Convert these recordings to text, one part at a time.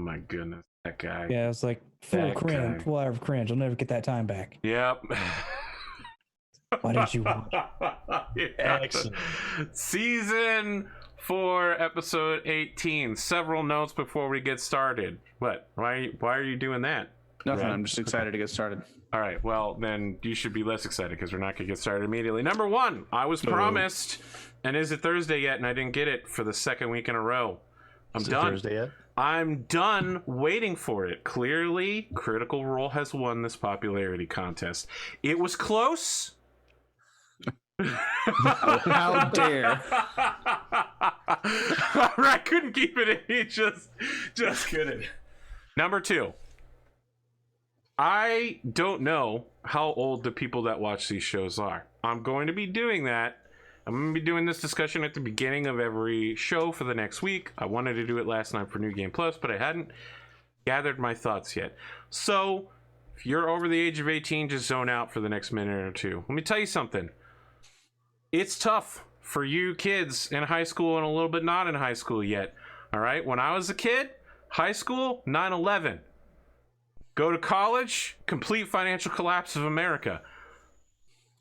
my goodness, that guy. Yeah, it's like full cringe, full hour of cringe. I'll never get that time back. Yep. Why did you watch? Excellent. Season 4, episode 18. Several notes before we get started. What? Why are you doing that? Nothing. Red? I'm just excited to get started. All right. Well, then you should be less excited because we're not going to get started immediately. Number 1, I was promised, and is it Thursday yet? And I didn't get it for the second week in a row. I'm done. Thursday yet? I'm done waiting for it. Clearly, Critical Role has won this popularity contest. It was close. How dare! I couldn't keep it in. Just couldn't. Number 2. I don't know how old the people that watch these shows are. I'm going to be doing that. I'm going to be doing this discussion at the beginning of every show for the next week. I wanted to do it last night for New Game Plus, but I hadn't gathered my thoughts yet. So, if you're over the age of 18, just zone out for the next minute or two. Let me tell you something. It's tough for you kids in high school and a little bit not in high school yet. All right? When I was a kid, high school, 9/11. Go to college, complete financial collapse of America.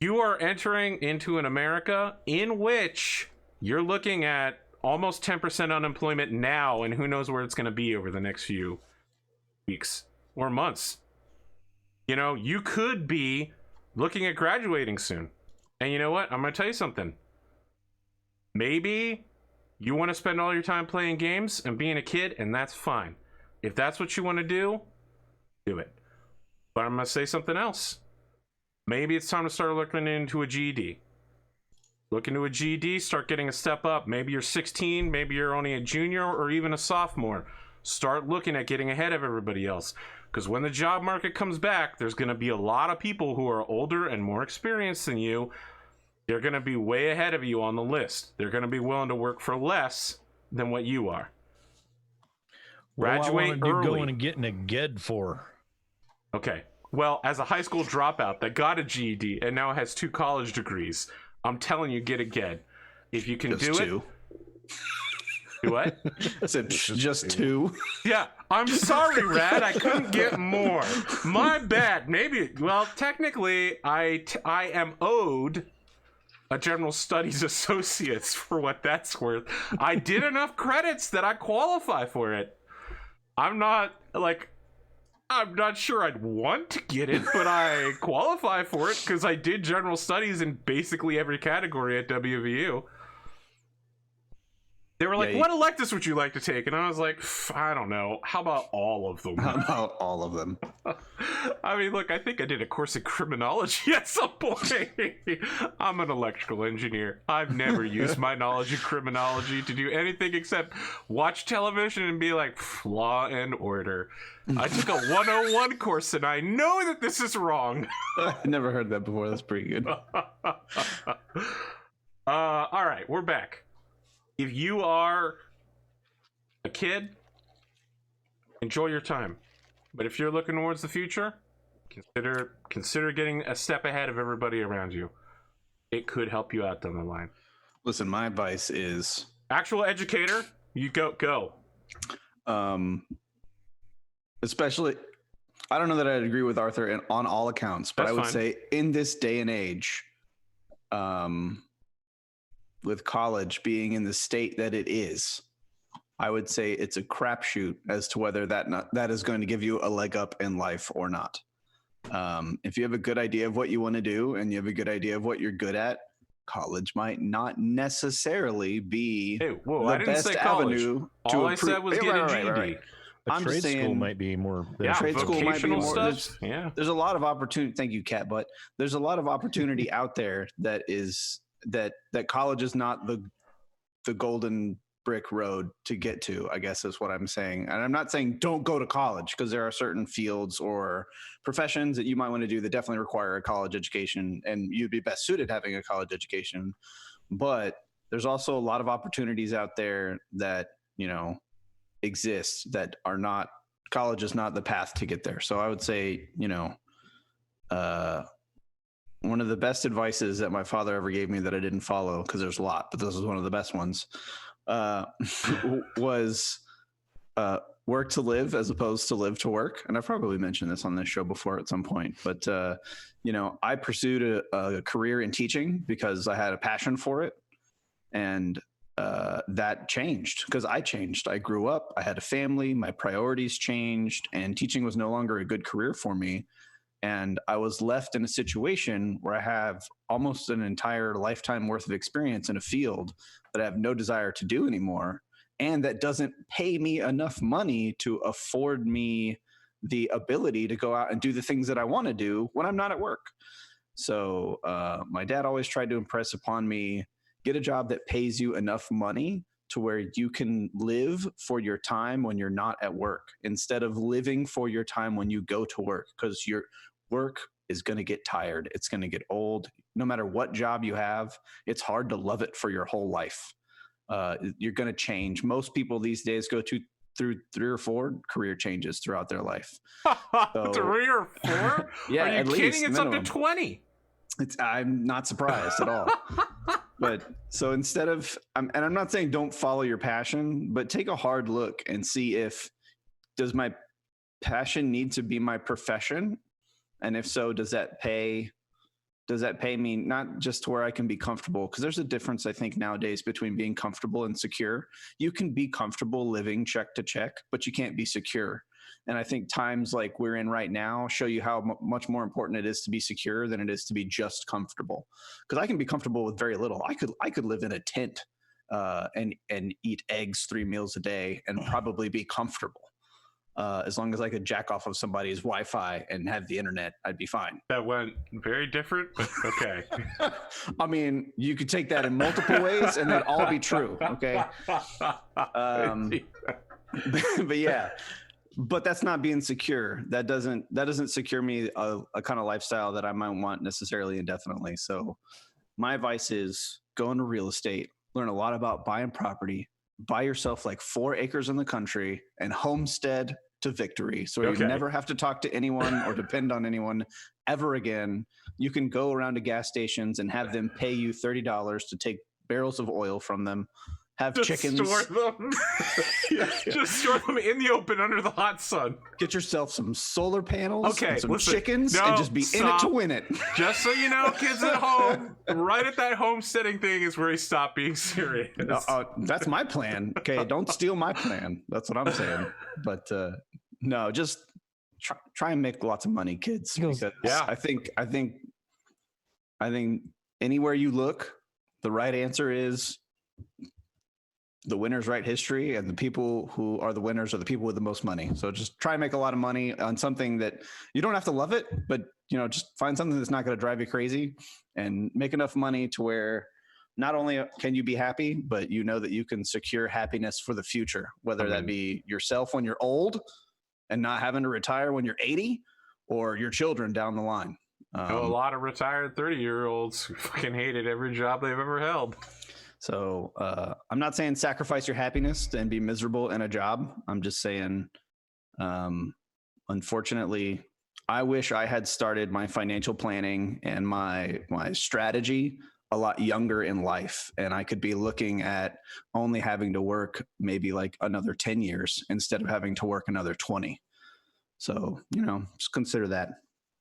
You are entering into an America in which you're looking at almost 10% unemployment now, and who knows where it's going to be over the next few weeks or months. You know, you could be looking at graduating soon. And you know what? I'm going to tell you something. Maybe you want to spend all your time playing games and being a kid, and that's fine. If that's what you want to do it. But I'm going to say something else. Maybe it's time to start looking into a GED. Look into a GED, start getting a step up. Maybe you're 16, maybe you're only a junior or even a sophomore. Start looking at getting ahead of everybody else. Because when the job market comes back, there's going to be a lot of people who are older and more experienced than you. They're going to be way ahead of you on the list. They're going to be willing to work for less than what you are. Graduate early. Going and getting a GED for? Okay. Well, as a high school dropout that got a GED and now has 2 college degrees, I'm telling you, get a GED. If you can do it. Do what? I said just 2. Yeah. I'm sorry, Rad. I couldn't get more. My bad. Maybe. Well, technically, I am owed a General Studies Associates for what that's worth. I did enough credits that I qualify for it. I'm not sure I'd want to get it, but I qualify for it because I did general studies in basically every category at WVU. They were like, what electives would you like to take? And I was like, I don't know. How about all of them? How about all of them? I mean, look, I think I did a course in criminology at some point. I'm an electrical engineer. I've never used my knowledge of criminology to do anything except watch television and be like, Law and Order. I took a 101 course and I know that this is wrong. I never heard that before. That's pretty good. All right, we're back. If you are a kid, enjoy your time. But if you're looking towards the future, consider getting a step ahead of everybody around you. It could help you out down the line. Listen, my advice is actual educator, you go. Especially, I don't know that I'd agree with Arthur on all accounts, but I would say in this day and age, with college being in the state that it is, I would say it's a crapshoot as to whether that is going to give you a leg up in life or not. If you have a good idea of what you want to do and you have a good idea of what you're good at, college might not necessarily be the best avenue. All I said was get a GED. Right. I'm trade school might be more. Trade school might be more. Stuff. There's a lot of opportunity. Thank you, Kat. But there's a lot of opportunity out there that college is not the golden brick road to get to, I guess is what I'm saying. And I'm not saying don't go to college, because there are certain fields or professions that you might want to do that definitely require a college education, and you'd be best suited having a college education. But there's also a lot of opportunities out there that, exist that are not, college is not the path to get there. So I would say, one of the best advices that my father ever gave me that I didn't follow, because there's a lot, but this is one of the best ones, was work to live as opposed to live to work. And I've probably mentioned this on this show before at some point, but I pursued a career in teaching because I had a passion for it. And that changed because I changed. I grew up, I had a family, my priorities changed, and teaching was no longer a good career for me. And I was left in a situation where I have almost an entire lifetime worth of experience in a field that I have no desire to do anymore. And that doesn't pay me enough money to afford me the ability to go out and do the things that I want to do when I'm not at work. So my dad always tried to impress upon me, get a job that pays you enough money to where you can live for your time when you're not at work, instead of living for your time when you go to work, because your work is going to get tired. It's going to get old. No matter what job you have, it's hard to love it for your whole life. You're going to change. Most people these days go through 3 or 4 career changes throughout their life. So, 3 or 4? Yeah, are you at kidding? least, It's minimum. up to 20. I'm not surprised at all. But so instead of, and I'm not saying don't follow your passion, but take a hard look and see if, does my passion need to be my profession? And if so, does that pay me not just to where I can be comfortable? Because there's a difference, I think, nowadays between being comfortable and secure. You can be comfortable living check to check, but you can't be secure. And I think times like we're in right now show you how much more important it is to be secure than it is to be just comfortable. Because I can be comfortable with very little. I could live in a tent and eat eggs 3 meals a day and probably be comfortable. As long as I could jack off of somebody's Wi-Fi and have the internet, I'd be fine. That went very different, but okay. I mean, you could take that in multiple ways and they'd all be true. Okay. But yeah. But that's not being secure. That doesn't secure me a kind of lifestyle that I might want necessarily indefinitely. So my advice is go into real estate, learn a lot about buying property, buy yourself like 4 acres in the country and homestead to victory. So you never have to talk to anyone or depend on anyone ever again. You can go around to gas stations and have them pay you $30 to take barrels of oil from them. Have Just chickens. store them. Just store them in the open under the hot sun. Get yourself some solar panels, and some listen, chickens, and just be in it to win it. Just so you know, kids at home, right at that homesteading thing is where he stopped being serious. That's my plan. Okay, don't steal my plan. That's what I'm saying. But no, just try and make lots of money, kids. Because I think anywhere you look, the right answer is the winners write history, and the people who are the winners are the people with the most money. So just try and make a lot of money on something that you don't have to love it, but just find something that's not going to drive you crazy, and make enough money to where not only can you be happy, but you know that you can secure happiness for the future, whether that be yourself when you're old and not having to retire when you're 80, or your children down the line. A lot of retired 30-year-olds who fucking hated every job they've ever held. So I'm not saying sacrifice your happiness and be miserable in a job. I'm just saying, unfortunately, I wish I had started my financial planning and my strategy a lot younger in life, and I could be looking at only having to work maybe like another 10 years instead of having to work another 20. So, just consider that.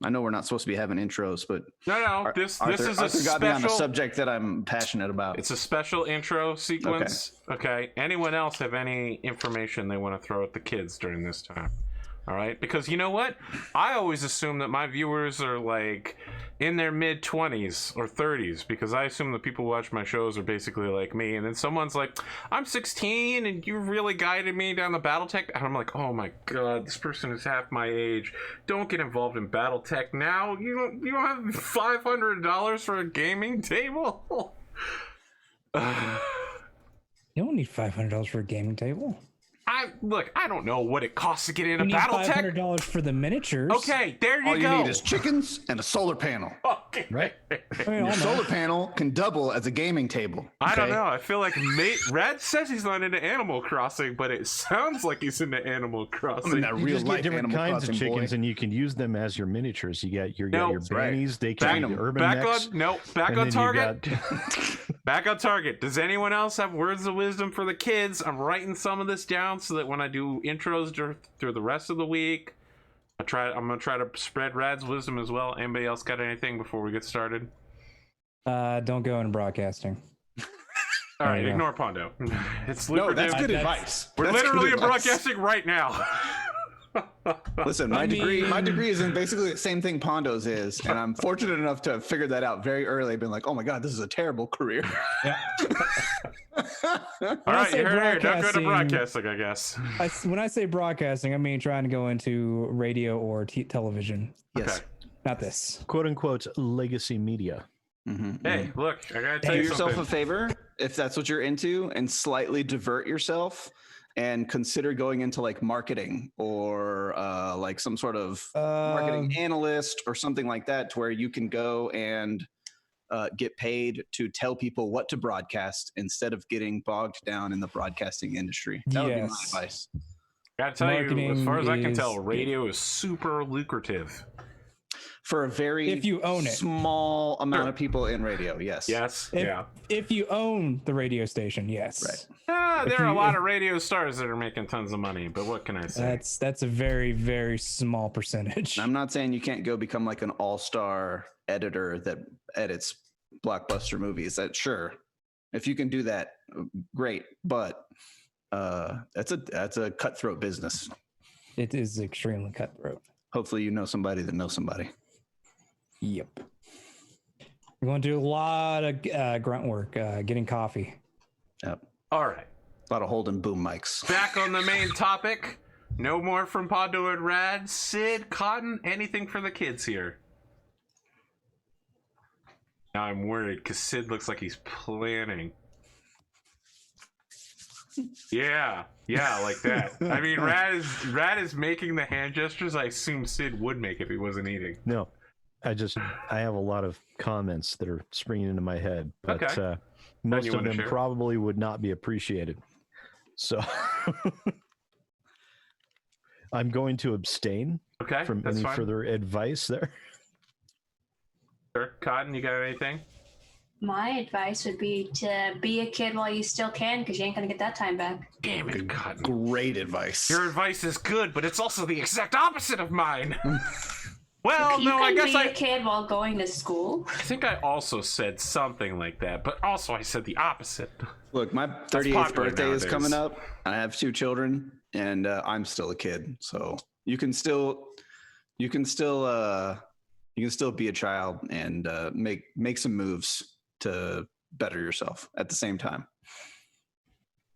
I know we're not supposed to be having intros, but no, this is a got me on a special subject that I'm passionate about. It's a special intro sequence. Okay. Anyone else have any information they want to throw at the kids during this time? All right, because you know what? I always assume that my viewers are like in their mid-20s or 30s, because I assume the people who watch my shows are basically like me. And then someone's like, I'm 16 and you really guided me down the Battletech. And I'm like, oh my God, this person is half my age. Don't get involved in Battletech now. You don't have $500 for a gaming table? You don't need $500 for a gaming table. I don't know what it costs to get in a you need Battletech. $500 for the miniatures. Okay, there you go. All you need is chickens and a solar panel. Okay. Right? Your solar panel can double as a gaming table. Okay? I don't know. I feel like Red says he's not into Animal Crossing, but it sounds like he's into Animal Crossing. I mean, that You real just get life different Animal kinds of Crossing, chickens, boy. and you can use them as your miniatures. You got your That's right. bannies, they can be the urban mechs. Back and on then target. you got- Back on target. Does anyone else have words of wisdom for the kids? I'm writing some of this down down so that when I do intros through the rest of the week, I'm gonna try to spread Rad's wisdom as well. Anybody else got anything before we get started? Don't go into broadcasting. All right, There you ignore Pondo. It's No, lucrative. that's good advice. We're That's literally good advice. broadcasting right now. Listen, my degree is in basically the same thing Pondo's is, and I'm fortunate enough to have figured that out very early. I've been like, oh my god, this is a terrible career. Yeah. All right, say you're here. Don't go to broadcasting- broadcasting, I guess. When I say broadcasting, I mean trying to go into radio or television. Yes. Okay. Not this. quote unquote legacy media. Hey, look, I gotta tell Do you yourself something. a favor if that's what you're into, and slightly divert yourself, and consider going into like marketing or like some sort of marketing analyst or something like that, to where you can go and get paid to tell people what to broadcast instead of getting bogged down in the broadcasting industry. That would be my Yes. advice. Gotta tell you, as Marketing far as I can is tell, good. radio is super lucrative. For a very If you own it. small amount of people in radio, yes. Yes, If, yeah. if you own the radio station, yes. Right. There are a you- lot of radio stars that are making tons of money, but what can I say? That's a very, very small percentage. I'm not saying you can't go become like an all-star editor that edits blockbuster movies. That sure, if you can do that, great. But that's a cutthroat business. It is extremely cutthroat. Hopefully, you know somebody that knows somebody. Yep. We're going to do a lot of grunt work, getting coffee. Yep. All right, A lot of holding boom mics. back on the main topic. No more from Pondo and Rad. Sid, Cotton, anything for the kids here? Now I'm worried because Sid looks like he's planning. Yeah, like that. I mean, Rad is making the hand gestures I assume Sid would make if he wasn't eating. No, I have a lot of comments that are springing into my head, but Okay. most you of wanna them share? probably would not be appreciated. So I'm going to abstain Okay, from that's any fine. further advice there. Sure. Cotton, you got anything? My advice would be to be a kid while you still can, because you ain't gonna get that time back. Damn it, Cotton. Great advice. Your advice is good, but it's also the exact opposite of mine. Well, You no, I can guess be I a kid while going to school. think I also said something like that, but also I said the opposite. Look, my 38th popular birthday is nowadays. coming up. I have 2 children, and I'm still a kid. So you can still be a child and make some moves to better yourself at the same time.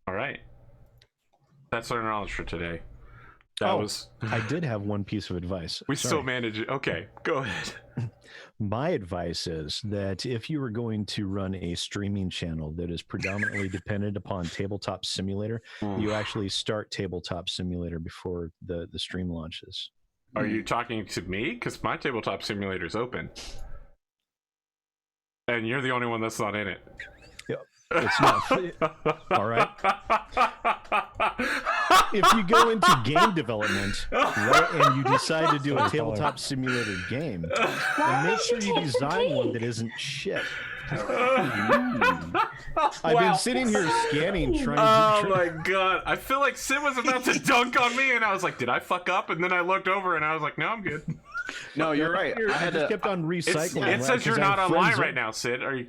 All right. That's our knowledge for today. That was... I did have one piece of advice. We Sorry. still manage it. Okay, go ahead. My advice is that if you are going to run a streaming channel that is predominantly dependent upon Tabletop Simulator, you actually start Tabletop Simulator before the stream launches. Are you talking to me? Because my tabletop simulator is open. And you're the only one that's not in it. It's not. All right. If you go into game development and you decide to do a Tabletop Simulator game, then make sure you design one that isn't shit. I've been sitting here scanning, trying Oh to. my god. I feel like Sid was about to dunk on me, and I was like, did I fuck up? And then I looked over and I was like, no, I'm good. No, you're right. I just kept on recycling. It says you're not online right now, Sid. Are you?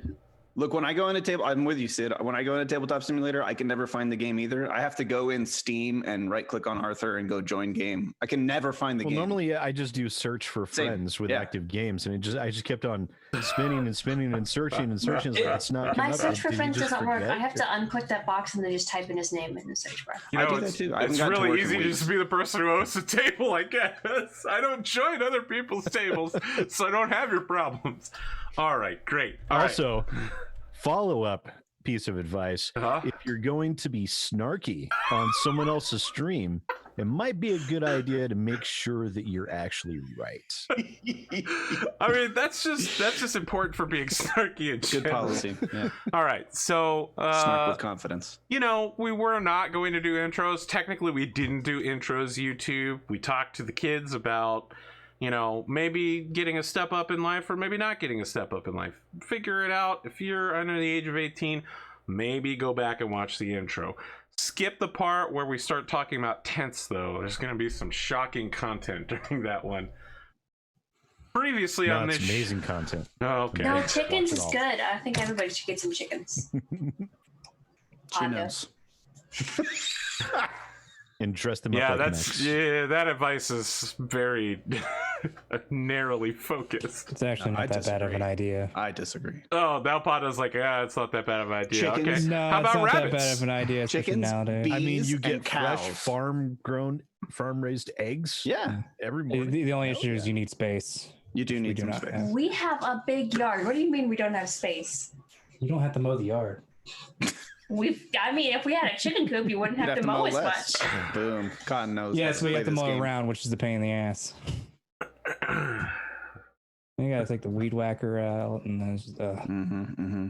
Look, when I go into I'm with you, Sid. When I go into Tabletop Simulator, I can never find the game either. I have to go in Steam and right click on Arthur and go join game. I can never find the Well, game. normally I just do search for Same. friends with Yeah. active games, and I just kept on spinning and spinning and searching and searching. It's like, it's not. My coming up. search for Did you friends just doesn't work. forget? I have to unclick that box and then just type in his name in the search bar. You I know, do that it's, too. I haven't it's gotten to really work in easy to weeks. just be the person who hosts a table, I guess. I don't join other people's tables, so I don't have your problems. All right, great. All right. Also, follow-up piece of advice: Uh-huh. if you're going to be snarky on someone else's stream, it might be a good idea to make sure that you're actually right. I mean, that's just important for being snarky and Good policy. Yeah. All right, so Snark with confidence. you know, we were not going to do intros. Technically, we didn't do intros. YouTube. We talked to the kids about, you know, maybe getting a step up in life or maybe not getting a step up in life. Figure it out. If you're under the age of 18, maybe go back and watch the intro. Skip the part where we start talking about tents, though. There's going to be some shocking content during that one. Previously No, on it's this amazing content. Oh, okay. No, Watch chickens it is all. good. I think everybody should get some chickens. She knows. And dress them Yeah, up like that's mechs. yeah. That advice is very narrowly focused. It's actually No, I not that bad of disagree. an idea. I disagree. Oh, Balpada's like, yeah, it's not that bad of an idea. Chickens. Okay, No, how it's about not rabbits? that bad of an idea, especially Chickens, nowadays. bees, I mean, you and get fresh cows. farm-raised eggs Yeah, every The, morning. the only Hell issue is yeah. you need space. you do We need do some not space. have- We have a big yard. What do you mean we don't have space? You don't have to mow the yard. I mean, if we had a chicken coop, you wouldn't have to mow as less. much. Boom. Cotton knows. Yes, how we play have to this mow game. around, which is a pain in the ass. You gotta take the weed whacker out and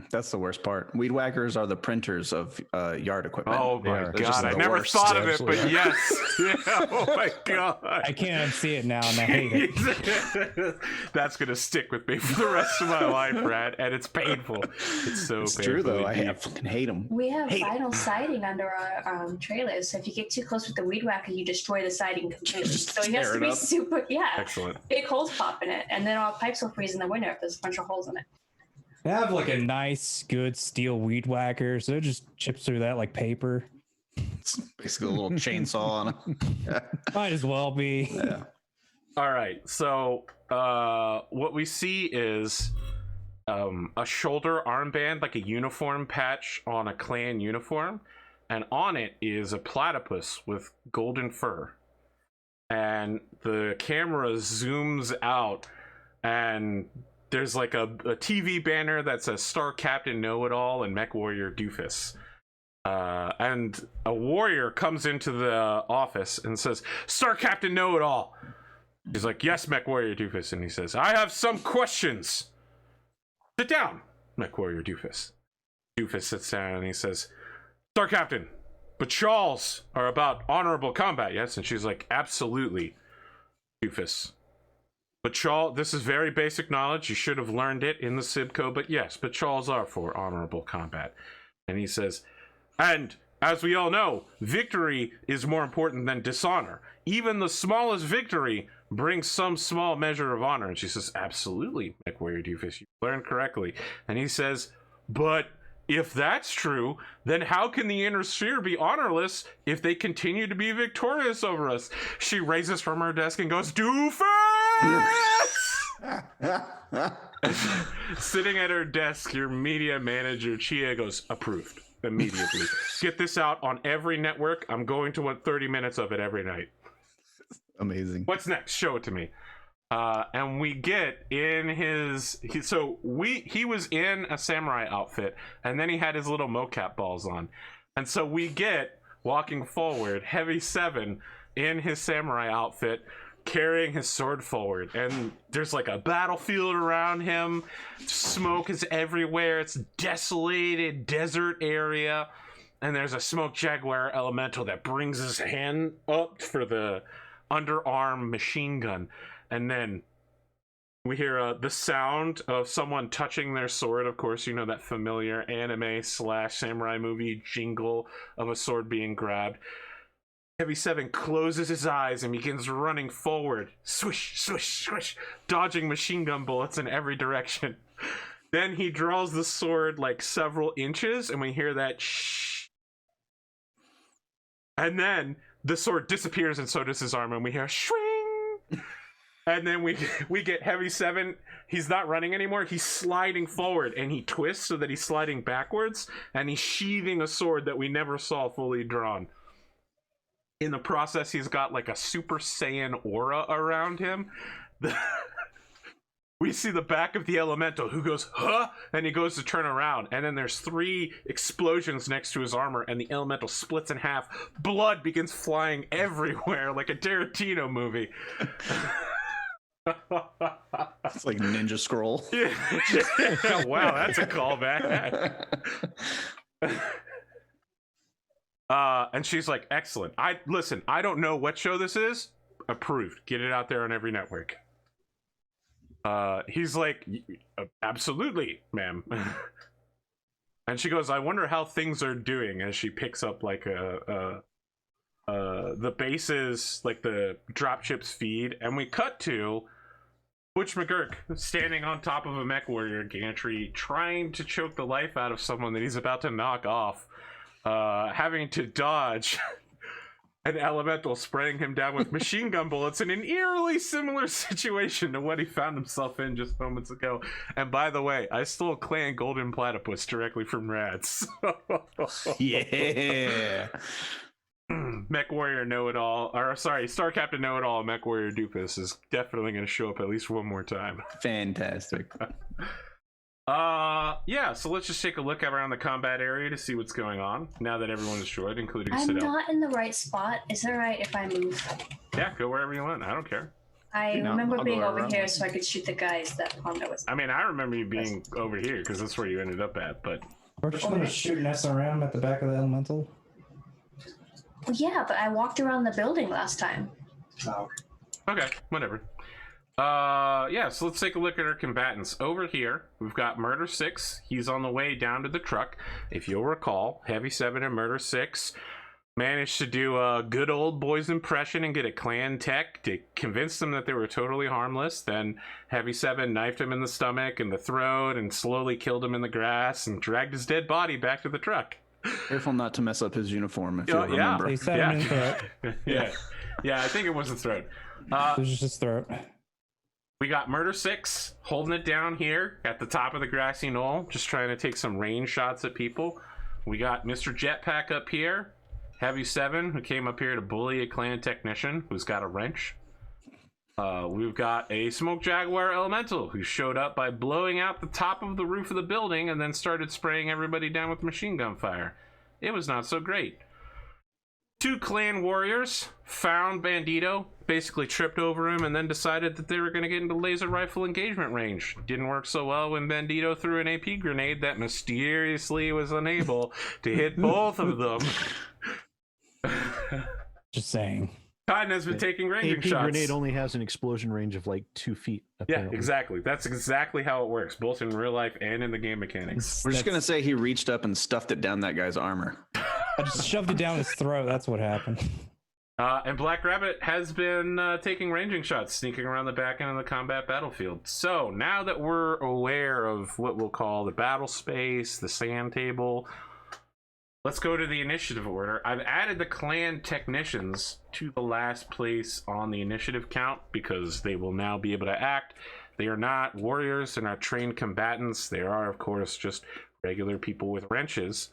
That's the worst part. Weed whackers are the printers of yard equipment. Oh They my are. They're just god, I the never worst. thought of it, but Absolutely. yes. Yeah, oh my god. I can't unsee it now, and I hate it. That's gonna stick with me for the rest of my life, Brad, and it's painful. It's so It's painful. true though. I fucking hate them. We have vinyl siding under our trailers, so if you get too close with the weed whacker, you destroy the siding completely. Just So it has tear to it be up. super, Excellent. big holes pop in it, and then our pipes will freeze in the winter if there's a bunch of holes in it. I have like a nice, good steel weed whacker, so it just chips through that like paper. It's basically a little chainsaw on it. Might as well be. Yeah. All right, so what we see is a shoulder armband, like a uniform patch on a clan uniform, and on it is a platypus with golden fur. And the camera zooms out, and there's like a TV banner that says Star Captain Know-It-All and Mechwarrior Doofus. And a warrior comes into the office and says, Star Captain Know-It-All. He's like, yes, Mechwarrior Doofus. And he says, I have some questions. Sit down, Mechwarrior Doofus. Doofus sits down and he says, Star Captain, patrols are about honorable combat, yes? And she's like, absolutely, Doofus. Patrol, this is very basic knowledge. You should have learned it in the Sibco, but yes, patrols are for honorable combat. And he says, and as we all know, victory is more important than dishonor. Even the smallest victory brings some small measure of honor. And she says, absolutely, Mechwarrior Doofus, you learned correctly. And he says, but if that's true, then how can the inner sphere be honorless if they continue to be victorious over us? She raises from her desk and goes, Doofus! Sitting at her desk, your media manager, Chia, goes, approved immediately. Get this out on every network. I'm going to want 30 minutes of it every night. Amazing. What's next? Show it to me. And we get in his he was in a samurai outfit, and then he had his little mocap balls on, and so we get walking forward Heavy 7 in his samurai outfit, carrying his sword forward, and there's like a battlefield around him. Smoke is everywhere. It's desolated desert area, and there's a smoke jaguar elemental that brings his hand up for the underarm machine gun. And then we hear the sound of someone touching their sword. Of course, you know that familiar anime/samurai movie jingle of a sword being grabbed. Heavy 7 closes his eyes and begins running forward. Swish, swish, swish, dodging machine gun bullets in every direction. Then he draws the sword like several inches, and we hear that shh. And then the sword disappears, and so does his arm, and we hear shwing. And then we get Heavy 7. He's not running anymore. He's sliding forward, and he twists so that he's sliding backwards, and he's sheathing a sword that we never saw fully drawn. In the process, he's got like a Super Saiyan aura around him. We see the back of the elemental, who goes, huh? And he goes to turn around, and then there's 3 explosions next to his armor, and the elemental splits in half. Blood begins flying everywhere like a Tarantino movie. It's like Ninja Scroll. Yeah. Wow, that's a callback. And she's like, excellent. I don't know what show this is. Approved. Get it out there on every network. He's like, absolutely, ma'am. And she goes, I wonder how things are doing, as she picks up like the base's, like the dropship's feed, and we cut to Butch McGurk standing on top of a Mechwarrior gantry, trying to choke the life out of someone that he's about to knock off, having to dodge an elemental spraying him down with machine gun bullets in an eerily similar situation to what he found himself in just moments ago. And by the way, I stole Clan Golden Platypus directly from Rads. Yeah. Mechwarrior Know-It-All, or sorry, Star Captain Know-It-All, Mechwarrior Doofus is definitely going to show up at least one more time. Fantastic. Yeah, so let's just take a look around the combat area to see what's going on now that everyone is destroyed, including I'm SidAlpha. not in the right spot. Is it right if I move? Yeah, go wherever you want. I don't care. I No, remember I'll being go over around. here so I could shoot the guys that Pondo was. I mean, I remember you being over here because that's where you ended up at, but We're just gonna shoot an SRM at the back of the elemental. Well, yeah, but I walked around the building last time. Oh. okay, whatever. Yeah, so let's take a look at our combatants. Over here, we've got Murder 6. He's on the way down to the truck. If you'll recall, Heavy 7 and Murder 6 managed to do a good old boy's impression and get a clan tech to convince them that they were totally harmless. Then Heavy 7 knifed him in the stomach and the throat and slowly killed him in the grass and dragged his dead body back to the truck. Careful not to mess up his uniform if you Yeah. remember. They set him in the throat. Yeah, I think it was the throat. It was just his throat. We got Murder 6 holding it down here at the top of the grassy knoll, just trying to take some range shots at people. We got Mr. Jetpack up here, Heavy 7, who came up here to bully a clan technician who's got a wrench. We've got a Smoke Jaguar Elemental who showed up by blowing out the top of the roof of the building and then started spraying everybody down with machine gun fire. It was not so great. 2 clan warriors found Bandito, basically tripped over him, and then decided that they were going to get into laser rifle engagement range. Didn't work so well when Bandito threw an AP grenade that mysteriously was unable to hit both of them. Just saying. Cotton has been taking ranging AP shots. grenade only has an explosion range of like 2 feet. Yeah, Apparently. exactly. That's exactly how it works, both in real life and in the game mechanics. We're just going to say he reached up and stuffed it down that guy's armor. I just shoved it down his throat. That's what happened. And Black Rabbit has been taking ranging shots, sneaking around the back end of the combat battlefield. So now that we're aware of what we'll call the battle space, the sand table, let's go to the initiative order. I've added the clan technicians to the last place on the initiative count because they will now be able to act. They are not warriors, they're not trained combatants. They are, of course, just regular people with wrenches.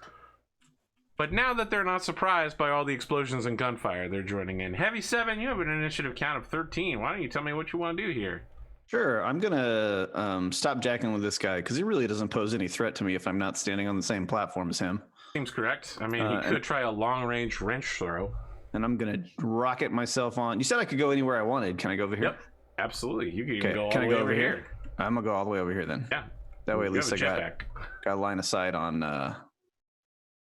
But now that they're not surprised by all the explosions and gunfire, they're joining in. Heavy 7, you have an initiative count of 13. Why don't you tell me what you want to do here? Sure, I'm going to stop jacking with this guy because he really doesn't pose any threat to me if I'm not standing on the same platform as him. Seems correct. I mean, he could try a long-range wrench throw. And I'm going to rocket myself on. You said I could go anywhere I wanted. Can I go over here? Yep, absolutely. You can even Okay, go all can the I way go over here. I'm going to go all the way over here then. Yeah. That way at You least I have a got jetpack. a line of sight on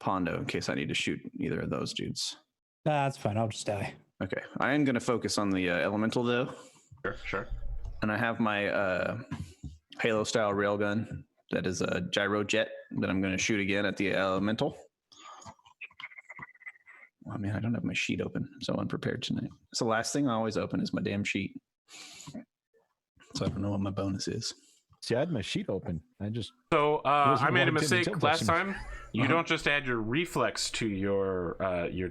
Pondo in case I need to shoot either of those dudes. Nah, that's fine. I'll just die. Okay, I am going to focus on the elemental though. Sure, sure. And I have my Halo style railgun that is a gyro jet that I'm going to shoot again at the elemental. Oh man, I don't have my sheet open. I'm so unprepared tonight. It's the last thing I always open is my damn sheet. So I don't know what my bonus is. See, I had my sheet open. I just So wasn't I made a logged in mistake until last this. time. You don't just add your reflex to your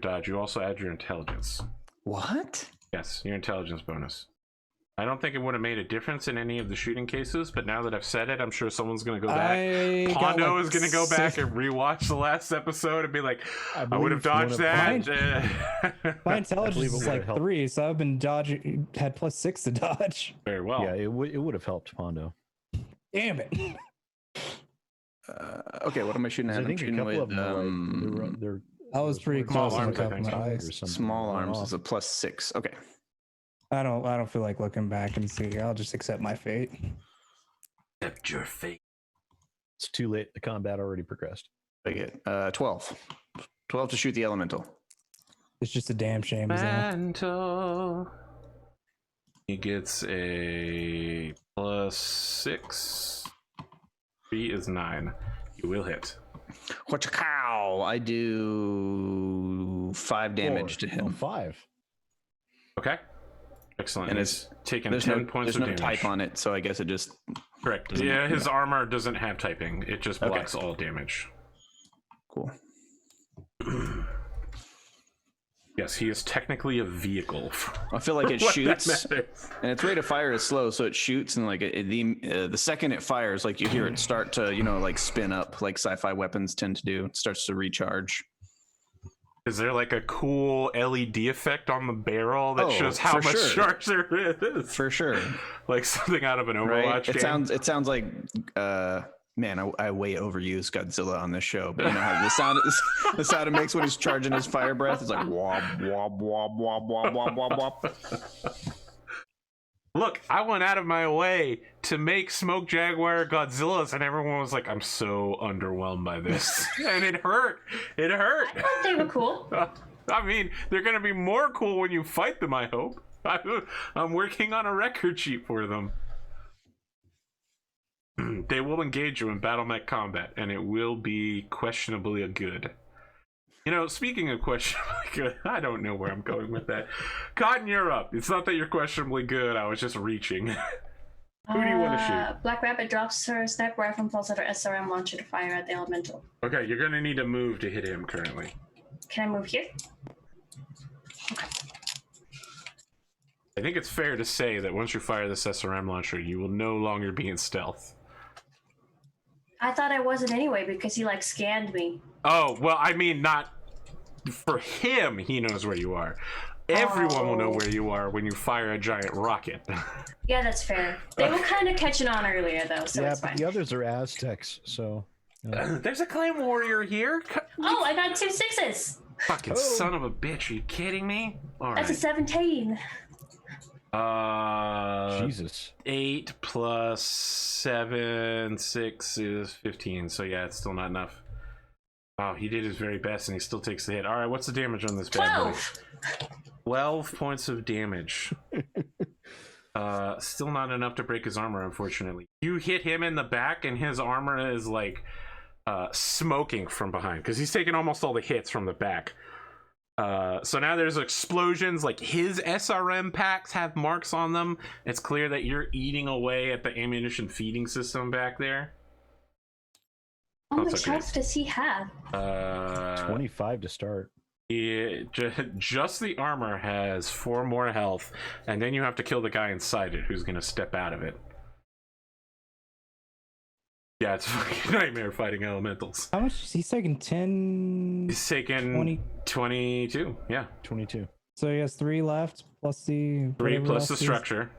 dodge. You also add your intelligence. What? Yes, your intelligence bonus. I don't think it would have made a difference in any of the shooting cases, but now that I've said it, I'm sure someone's going to go back. Pondo is going to go back and rewatch the last episode and be like, I would have believe dodged one that. My intelligence believe it is would've like helped. 3, so I've been dodging. Had +6 to dodge. Very well. yeah, it would have helped Pondo. Damn it! Okay, what am I shooting 'Cause at? I I'm think a shooting couple with of them they're I was pretty Small close on a arms, I couple think so. of or something. small went arms off. is a +6. Okay. I don't feel like looking back and see. I'll just accept my fate. Accept your fate. It's too late. The combat already progressed. I get 12. 12 to shoot the elemental. It's just a damn shame. Is all. Mantle. He gets a +6. 3 is 9. You will hit. What's a cow? I do 5 damage to him. 5. Okay. Excellent. And He's taken There's 10 no, points there's of no damage. type on it, so I guess it just Correct. doesn't- Yeah, his armor doesn't have typing. It just Okay. blocks all damage. cool. Yes, he is technically a vehicle. I feel like it What that shoots, matters. and its rate of fire is slow, so it shoots, and like the second it fires, like you hear it start to like spin up, like sci-fi weapons tend to do. It starts to recharge. Is there like a cool LED effect on the barrel that Oh, shows how for much sure. charge there is? For sure. Like something out of an Overwatch Right? game. It sounds like man, I way overuse Godzilla on this show, but you know how the sound it makes when he's charging his fire breath is like wob wob wob wob wob wob wob wob. Look, I went out of my way to make Smoke Jaguar Godzillas, and everyone was like, I'm so underwhelmed by this. And it hurt. It hurt. I thought they were cool. I mean, they're going to be more cool when you fight them, I hope. I'm working on a record sheet for them. They will engage you in Battlemech combat, and it will be questionably good. You know, speaking of questionably good, I don't know where I'm going with that. Cotton, you're up. It's not that you're questionably good. I was just reaching. Who do you want to shoot? Black Rabbit drops her sniper rifle and pulls out her SRM launcher to fire at the elemental. Okay, you're going to need to move to hit him currently. Can I move here? I think it's fair to say that once you fire this SRM launcher, you will no longer be in stealth. I thought I wasn't anyway because he like scanned me. Oh, well, I mean, not for him, he knows where you are. Everyone will know where you are when you fire a giant rocket. Yeah, that's fair. They were kind of catching on earlier though, so Yeah, it's but fine. the others are Aztecs, so. There's a claim warrior here. Oh, I got 2 6s. Fucking son of a bitch, are you kidding me? All That's a right. 17. Jesus. 8 plus 7, 6 is 15. So yeah, it's still not enough. Wow, he did his very best and he still takes the hit. All right, what's the damage on this bad boy? 12 points of damage. Still not enough to break his armor, unfortunately. You hit him in the back and his armor is like smoking from behind because he's taking almost all the hits from the back. So now there's explosions, like his SRM packs have marks on them. It's clear that you're eating away at the ammunition feeding system back there. How much That's okay. health does he have? 25 to start. Just the armor has 4 more health, and then you have to kill the guy inside it who's gonna step out of it. Yeah, it's a fucking nightmare fighting elementals. How much? He's taking 10. He's taken 20. 22, yeah. 22. So he has 3 left, plus the. 3 whatever plus else the is. structure.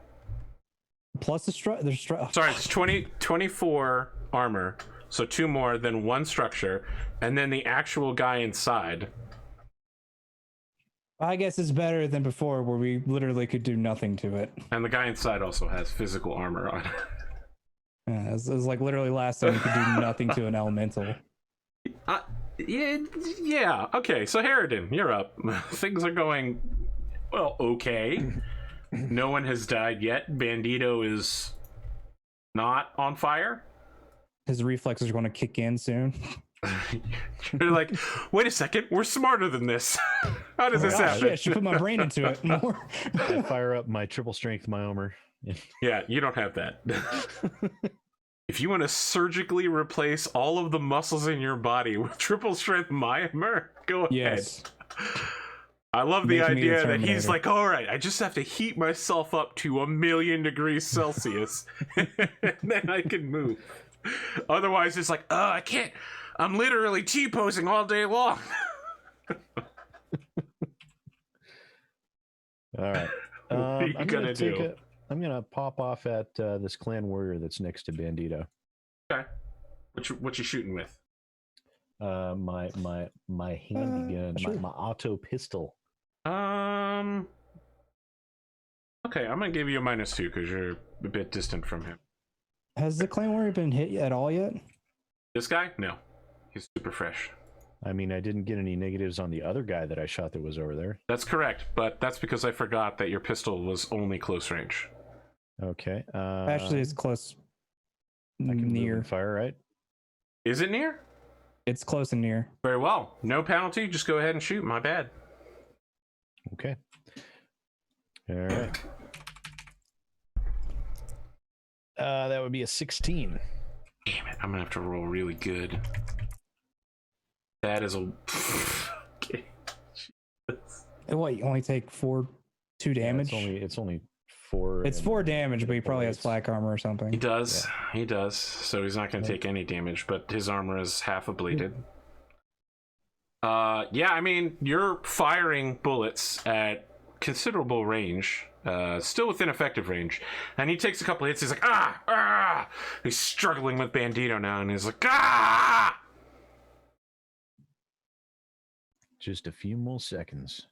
Plus the structure. There's Sorry, it's 24 armor, so 2 more, then 1 structure, and then the actual guy inside. I guess it's better than before, where we literally could do nothing to it. And the guy inside also has physical armor on. Yeah, it was like literally last time we could do nothing to an elemental. Yeah, okay, so Harridan, you're up. Things are going, well, okay. No one has died yet. Bandito is not on fire. His reflexes are going to kick in soon. You're like, wait a second, we're smarter than this. How does this Oh, happen? shit, I should put my brain into it more. I fire up my triple strength myomr. Yeah, you don't have that. If you want to surgically replace all of the muscles in your body with triple strength myomr, go ahead. Yes. I love the Make me the idea that he's Terminator. like, all right, I just have to heat myself up to 1,000,000 degrees Celsius, and then I can move. Otherwise, it's like, oh, I can't. I'm literally T-posing all day long. All right. What are you gonna do? I'm gonna pop off at this clan warrior that's next to Bandito. Okay. What you shooting with? My handgun, sure. my auto pistol. Okay, I'm gonna give you a -2 because you're a bit distant from him. Has the clan warrior been hit at all yet? This guy? No. He's super fresh. I mean, I didn't get any negatives on the other guy that I shot that was over there. That's correct, but that's because I forgot that your pistol was only close range. Okay. Actually, it's close. I can move Near. and fire, right? Is it near? It's close and near. Very well. No penalty. Just go ahead and shoot. My bad. Okay. All right. That would be a 16. Damn it. I'm going to have to roll really good. That is a... Okay. And what, you only take 2 damage? It's only 4. It's 4 damage, but he probably has flak armor or something. He does. Yeah. He does. So he's not going to take any damage, but his armor is half ablated. Yeah, I mean, you're firing bullets at considerable range. Still within effective range. And he takes a couple hits. He's like, ah! He's struggling with Bandito now, and he's like, ah! Just a few more seconds.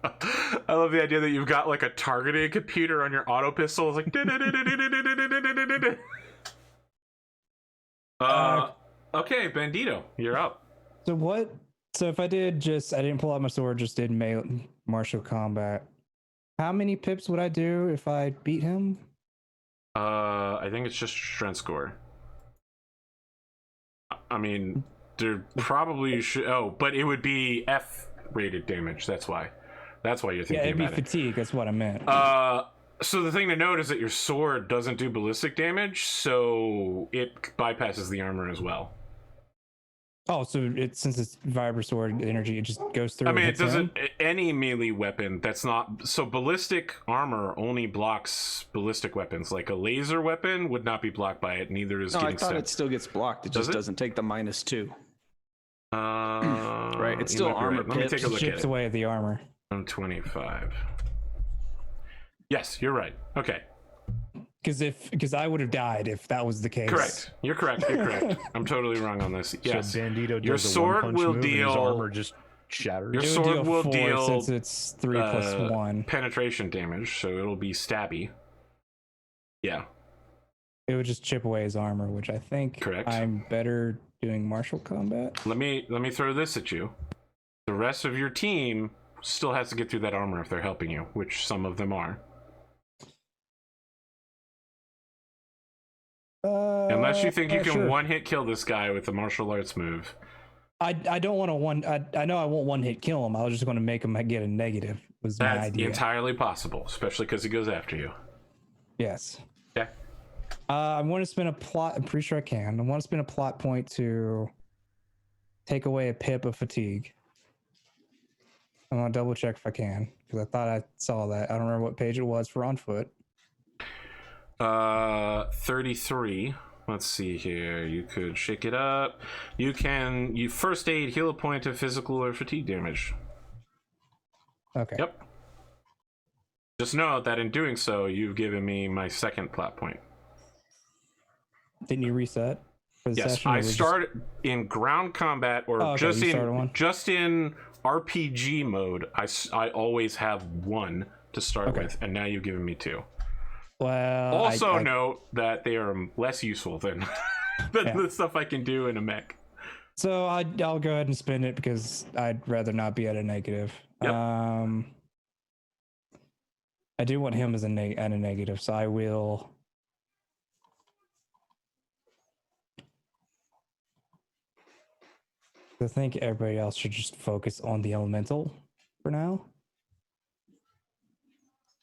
I love the idea that you've got like a targeting computer on your auto pistol. It's like, okay, Bandito, you're up. So what? So if I didn't pull out my sword, just did martial combat. How many pips would I do if I beat him? I think it's just strength score. I mean, there probably should. Oh, but it would be F-rated damage. That's why you're thinking it'd be about fatigue. That's what I meant. So the thing to note is that your sword doesn't do ballistic damage, so it bypasses the armor as well. Oh, so since it's Vibra sword energy, it just goes through. I mean, it doesn't. Any melee weapon that's not so ballistic armor only blocks ballistic weapons. Like a laser weapon would not be blocked by it. Neither is. No, getting I thought set. it still gets blocked. It just doesn't take the -2. Right, Right, it's still armor. Right. Let me take a look at chips it. away at the armor. 125. Yes, you're right. Okay. Because I would have died if that was the case. Correct. You're correct. You're correct. I'm totally wrong on this. Yes. So Bandito does your a sword one-punch will move and deal. his armor just shatters. Your It would sword will 4 deal since it's 3 plus 1. penetration damage, so it'll be stabby. Yeah. It would just chip away his armor, which I think Correct. I'm better doing martial combat. Let me throw this at you. The rest of your team still has to get through that armor if they're helping you, which some of them are. Unless you think you can sure. one-hit kill this guy with a martial arts move. I don't want to I know I won't 1-hit kill him. I was just going to make him get a negative. Was my That's idea. entirely possible, especially because he goes after you. Yes. Yeah. I want to spend a plot. I'm pretty sure I can. I want to spend a plot point to take away a pip of fatigue. I want to double check if I can because I thought I saw that. I don't remember what page it was for on foot. 33. Let's see here. You could shake it up. You first aid, heal a point of physical or fatigue damage. Okay. Yep. Just know that in doing so, you've given me my second plot point. Didn't you reset for the Yes, session? I started in ground combat or just in RPG mode. I always have 1 to start with, and now you've given me 2. Well, Also note that they are less useful than the stuff I can do in a mech. So I'll go ahead and spend it because I'd rather not be at a negative. Yep. I do want him as at a negative, so I will. I think everybody else should just focus on the elemental for now.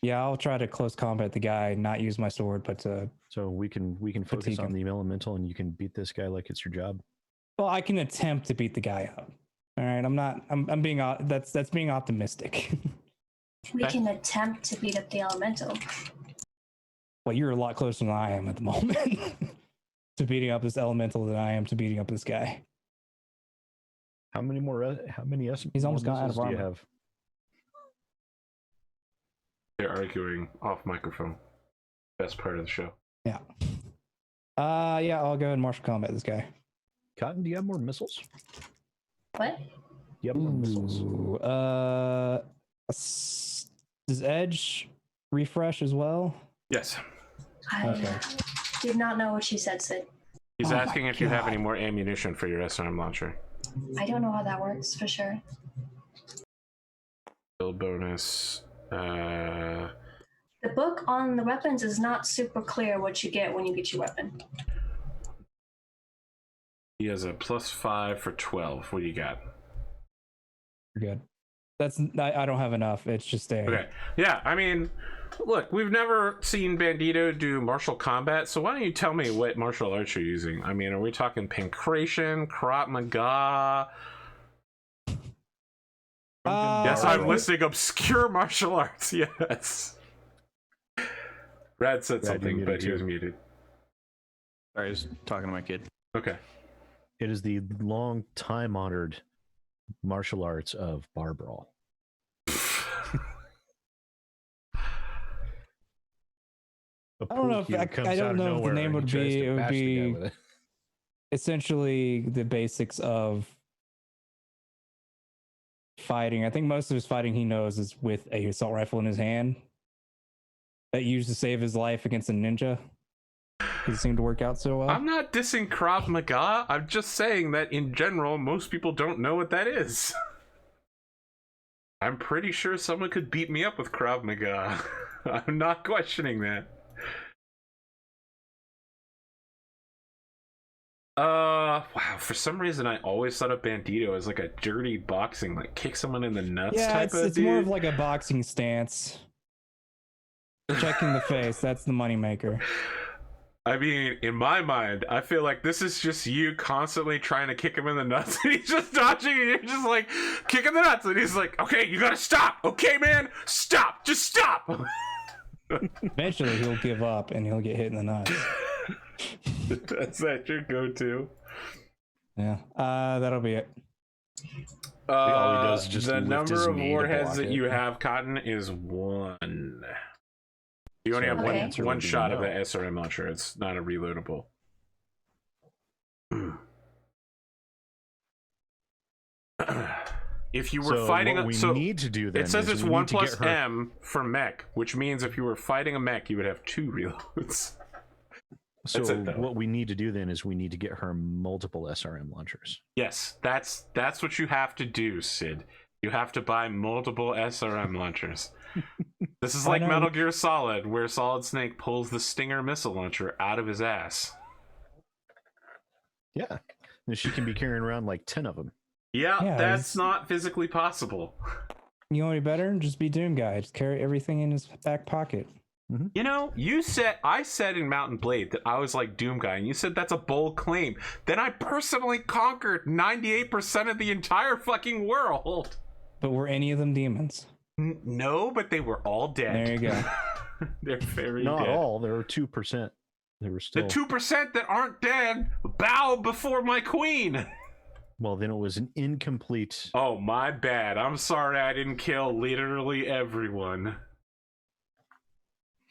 Yeah, I'll try to close combat the guy, not use my sword, but So we can focus on the elemental, and you can beat this guy like it's your job. well, I can attempt to beat the guy up. All right, I'm being that's being optimistic. We can attempt to beat up the elemental. Well, you're a lot closer than I am at the moment to beating up this elemental than I am to beating up this guy. How many He's almost more gone out of missiles do you armor. have? They're arguing off microphone. Best part of the show. Yeah. Yeah, I'll go ahead and martial combat this guy. Cotton, do you have more missiles? What? Do you have more missiles? Ooh, does Edge refresh as well? Yes. Okay. I did not know what she said, Sid. He's Oh asking my if you have God. any more ammunition for your SRM launcher. I don't know how that works for sure. Build bonus. The book on the weapons is not super clear what you get when you get your weapon. He has a +5 for 12. What do you got? You're good. I don't have enough. It's just a. Okay. Yeah, I mean, look, we've never seen Bandito do martial combat, so why don't you tell me what martial arts you're using? I mean, are we talking pancration, Krav Maga? Yes, I'm listing obscure martial arts. Yes. Rad said something, but he was muted. Sorry, I was talking to my kid. Okay. It is the long time honored martial arts of bar brawl. I don't know if I don't know if the name would be. It would be essentially the basics of fighting. I think most of his fighting he knows is with a assault rifle in his hand that he used to save his life against a ninja. It seemed to work out so well. I'm not dissing Krav Maga. I'm just saying that in general, most people don't know what that is. I'm pretty sure someone could beat me up with Krav Maga. I'm not questioning that. Wow, for some reason I always thought of Bandito as like a dirty boxing, like kick someone in the nuts type of it's dude. more of like a boxing stance. Checking the face, that's the moneymaker. I mean, in my mind, I feel like this is just you constantly trying to kick him in the nuts, and he's just dodging, and you're just like, kick in the nuts, and he's like, okay, you gotta stop, okay, man, stop, just stop. Eventually he'll give up and he'll get hit in the nuts. That's that your go-to. Yeah, that'll be it. All he does is just the lift number his of knee to warheads block that it. you have, Cotton, is 1. You only have Okay. one answer would be shot of no. the SRM launcher. It's not a reloadable. If you were So fighting, what we need to do then it says is it's we 1 need to get plus her- M for mech, which means if you were fighting a mech, you would have 2 reloads. So That's it, though. what we need to do then is we need to get her multiple SRM launchers. Yes, that's what you have to do, Sid. You have to buy multiple SRM launchers. This is like Metal Gear Solid, where Solid Snake pulls the Stinger missile launcher out of his ass. Yeah, and she can be carrying around like 10 of them. Yeah, that's he's- not physically possible. You want to be better? Just be Doom Guy. Just carry everything in his back pocket. You know, I said in Mountain Blade that I was like Doom Guy, and you said that's a bold claim. Then I personally conquered 98% of the entire fucking world. But were any of them demons? No, but they were all dead. There you go. They're very Not dead. all. There were 2%. They were The still. 2% that aren't dead bow before my queen. Well, then it was an incomplete. Oh, my bad. I'm sorry I didn't kill literally everyone.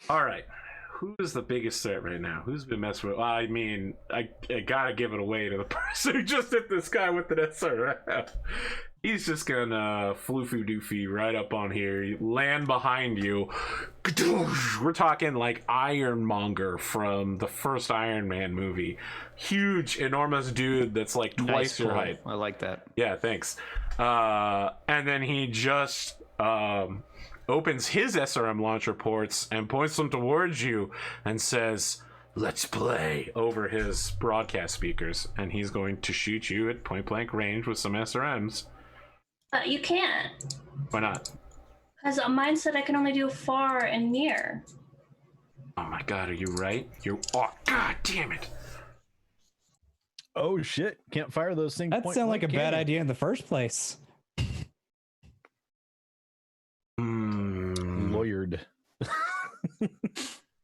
All right. Who is the biggest threat right now? Who's been messing with? Well, I mean, I gotta give it away to the person who just hit this guy with the SRF. He's just gonna floofy doofy right up on here, land behind you. We're talking like Ironmonger from the first Iron Man movie. Huge, enormous dude that's like twice your pull. height. I like that. Yeah, thanks. And then he just opens his SRM launcher ports and points them towards you and says, "Let's play," over his broadcast speakers. And he's going to shoot you at point blank range with some SRMs. You can't. Why not? Because mine said I can only do far and near. Oh my god, are you right? Oh, god damn it. Oh shit! Can't fire those things. That point sounded like a blank, bad can you? idea in the first place. Lawyered.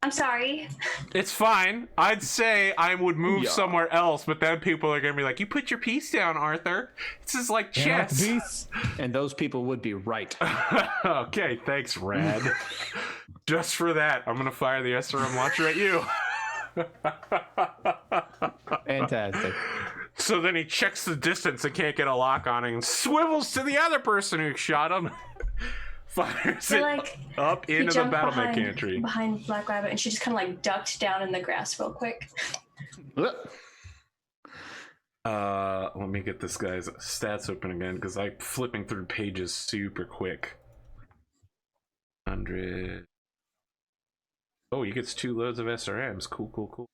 I'm sorry. It's fine. I'd say I would move Yeah. somewhere else, but then people are gonna be like, "You put your piece down, Arthur. This is like chess." Beast. And those people would be right. Okay, thanks, Rad. Just for that, I'm gonna fire the SRM launcher at you. Fantastic. So then he checks the distance and can't get a lock on it and swivels to the other person who shot him. Fires So it like up he into the jumped Battlemech gantry. behind Black Rabbit, and she just kind of like ducked down in the grass real quick. Let me get this guy's stats open again because I'm flipping through pages super quick. 100. Oh, he gets 2 loads of SRMs. Cool.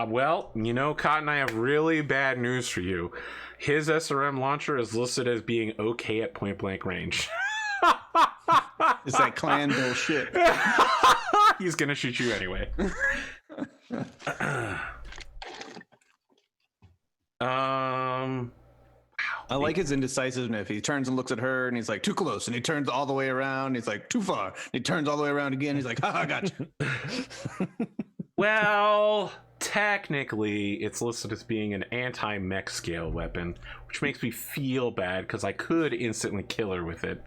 Well, you know, Cotton, I have really bad news for you. His SRM launcher is listed as being okay at point blank range. Is that clan bullshit? He's gonna shoot you anyway. I like his indecisiveness. He turns and looks at her, and he's like, too close. And he turns all the way around. He's like, too far. And he turns all the way around again. He's like, I got you. Well, technically, it's listed as being an anti-mech scale weapon, which makes me feel bad because I could instantly kill her with it.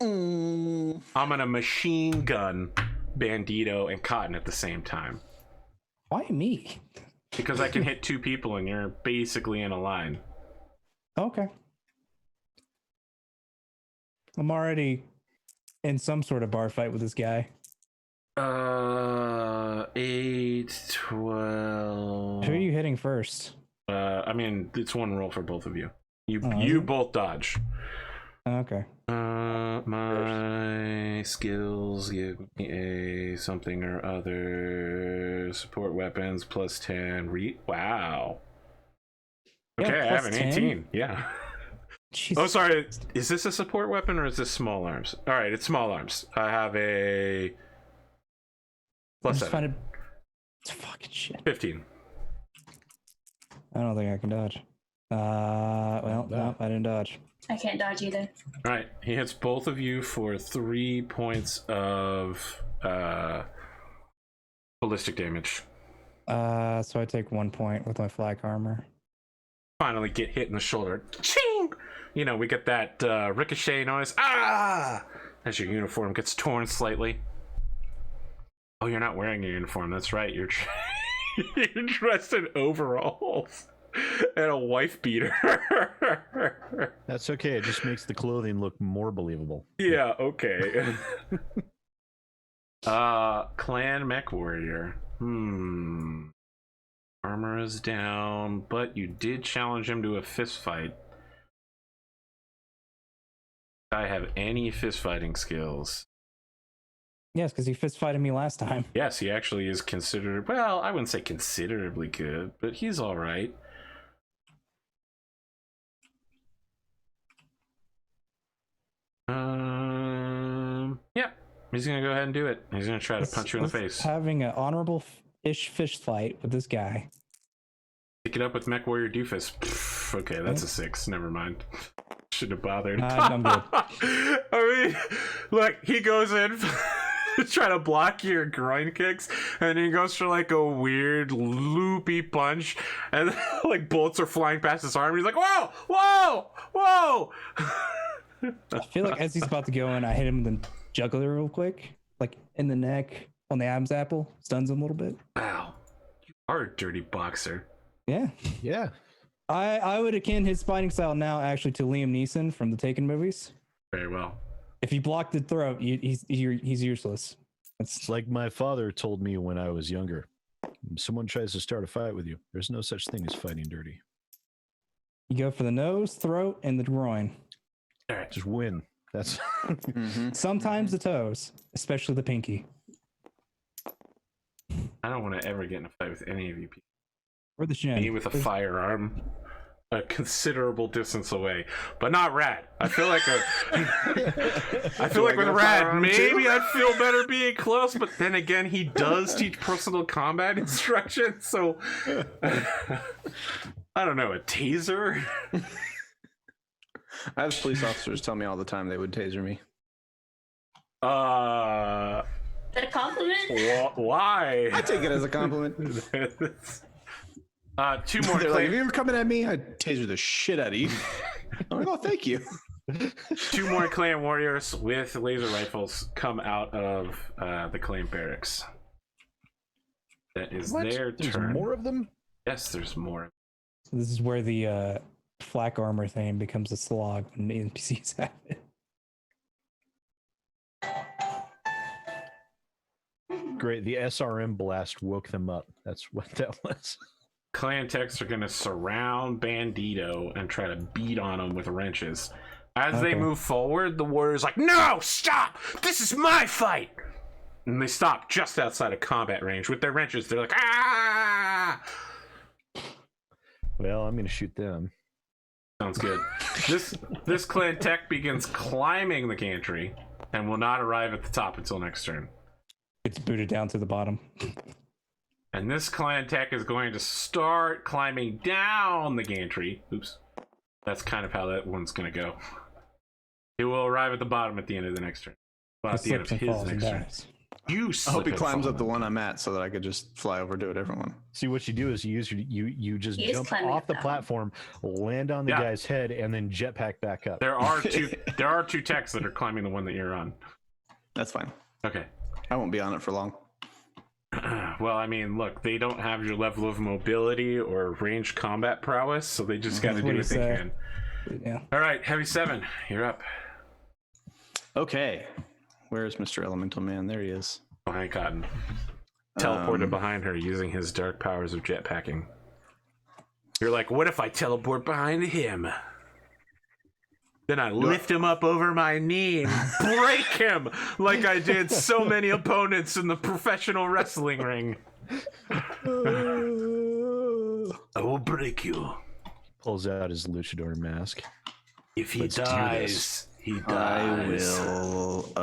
I'm gonna machine gun Bandito and Cotton at the same time. Why me? Because I can hit 2 people and you're basically in a line. Okay. I'm already in some sort of bar fight with this guy. 8, 12. Who are you hitting first? I mean, it's one roll for both of you. You Oh, you both dodge. Okay. My skills give me a something or other. Support weapons plus 10. Wow. Okay, Yeah, I have an plus 10? 18. Yeah. Jesus. Oh, sorry. Is this a support weapon or is this small arms? All right, it's small arms. I have a plus 7. It's fucking shit. 15. I don't think I can dodge. Well, no, I didn't dodge. I can't dodge either. All right, he hits both of you for 3 points of ballistic damage. So I take 1 point with my flak armor. Finally get hit in the shoulder. Ching! You know, we get that ricochet noise. Ah! As your uniform gets torn slightly. Oh, you're not wearing your uniform. That's right. You're you're dressed in overalls and a wife beater. That's okay. It just makes the clothing look more believable. Yeah, okay. Clan Mechwarrior. Armor is down, but you did challenge him to a fist fight. I have any fist fighting skills? Yes, because he fist fighted me last time. Yes, he actually is considered, well, I wouldn't say considerably good, but he's all right. Yeah, he's gonna go ahead and do it. He's gonna try to punch you in the face. Having an honorable-ish fist fight with this guy. Pick it up with Mechwarrior Doofus. Pff, okay, that's a 6. Never mind. Shouldn't have bothered. I'm good. I mean, look, he goes in try to block your groin kicks, and he goes for like a weird loopy punch, and like bullets are flying past his arm. He's like, whoa, whoa, whoa. I feel like as he's about to go in, I hit him in the jugular real quick, like in the neck, on the Adam's apple, stuns him a little bit. Wow, you are a dirty boxer. Yeah. Yeah. I would akin his fighting style now actually to Liam Neeson from the Taken movies. Very well. If you block the throat, he's useless. It's like my father told me when I was younger. If someone tries to start a fight with you, there's no such thing as fighting dirty. You go for the nose, throat, and the groin. All right, Just win. That's Sometimes the toes, especially the pinky. I don't want to ever get in a fight with any of you people. Or the shin. Me with a firearm a considerable distance away, but not Rad. I feel like with Rad, maybe I'd feel better being close, but then again, he does teach personal combat instruction, so I don't know, a taser? I have police officers tell me all the time they would taser me. Is that a compliment? Why? I take it as a compliment. 2 more. They're like, if you were coming at me, I'd taser the shit out of you. I'm like, oh, thank you. 2 more clan warriors with laser rifles come out of the clan barracks. That is their There's turn. more of them? Yes, there's more. So this is where the flak armor thing becomes a slog when the NPCs have it. Great. The SRM blast woke them up. That's what that was. Clan techs are going to surround Bandito and try to beat on him with wrenches. As they move forward, the warrior's like, no, stop! This is my fight! And they stop just outside of combat range with their wrenches. They're like, ah! Well, I'm going to shoot them. Sounds good. This clan tech begins climbing the gantry and will not arrive at the top until next turn. It's booted down to the bottom. And this clan tech is going to start climbing down the gantry. Oops. That's kind of how that one's going to go. It will arrive at the bottom at the end of the next turn. Well, at the end of his next turn. You I hope he climbs up the one I'm at so that I could just fly over to a different one. See, what you do is you just He is jump climbing off up the that platform, land on the guy's head, and then jetpack back up. There are two techs that are climbing the one that you're on. That's fine. Okay. I won't be on it for long. Well, I mean, look, they don't have your level of mobility or ranged combat prowess, so they just got to do what they can. Yeah. All right, Heavy 7, you're up. Okay. Where's Mr. Elemental Man? There he is. Behind Cotton. Teleported behind her using his dark powers of jetpacking. You're like, what if I teleport behind him? Then I lift him up over my knee and break him like I did so many opponents in the professional wrestling ring. I will break you. Pulls out his luchador mask. If he Let's do dies, he dies. I will.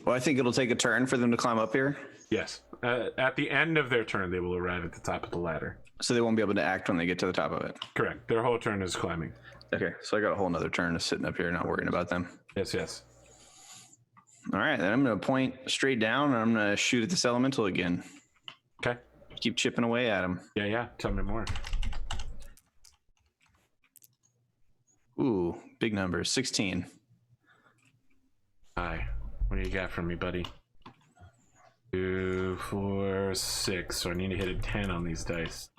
Well, I think it'll take a turn for them to climb up here. Yes. At the end of their turn, they will arrive at the top of the ladder. So they won't be able to act when they get to the top of it. Correct. Their whole turn is climbing. Okay, so I got a whole nother turn of sitting up here not worrying about them. Yes, yes. All right, then I'm going to point straight down and I'm going to shoot at this elemental again. Okay. Keep chipping away at him. Yeah. Tell me more. Ooh, big numbers. 16. Hi. What do you got for me, buddy? 2, 4, 6. So I need to hit a 10 on these dice.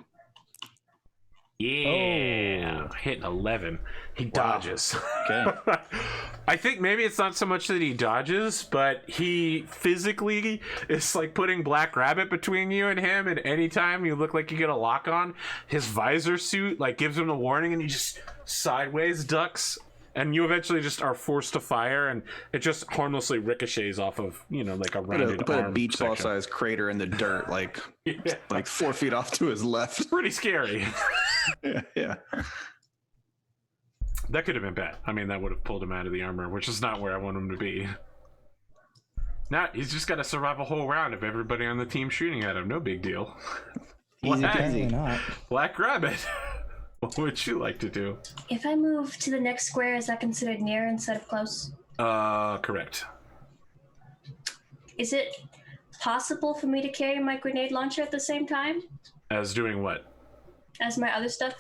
Yeah. Hit 11. He dodges. Okay. I think maybe it's not so much that he dodges, but he physically is like putting Black Rabbit between you and him, and anytime you look like you get a lock on, his visor suit like gives him a warning and he just sideways ducks, and you eventually just are forced to fire, and it just harmlessly ricochets off of, you know, like a rounded Put a arm beach ball section. sized crater in the dirt, like Yeah. like 4 feet off to his left. Pretty scary. Yeah. That could have been bad. I mean, that would have pulled him out of the armor, which is not where I want him to be. Now, he's just got to survive a whole round of everybody on the team shooting at him. No big deal. Easy Apparently peasy. not. Black Rabbit. What would you like to do? If I move to the next square, is that considered near instead of close? Correct. Is it possible for me to carry my grenade launcher at the same time As doing what? as my other stuff?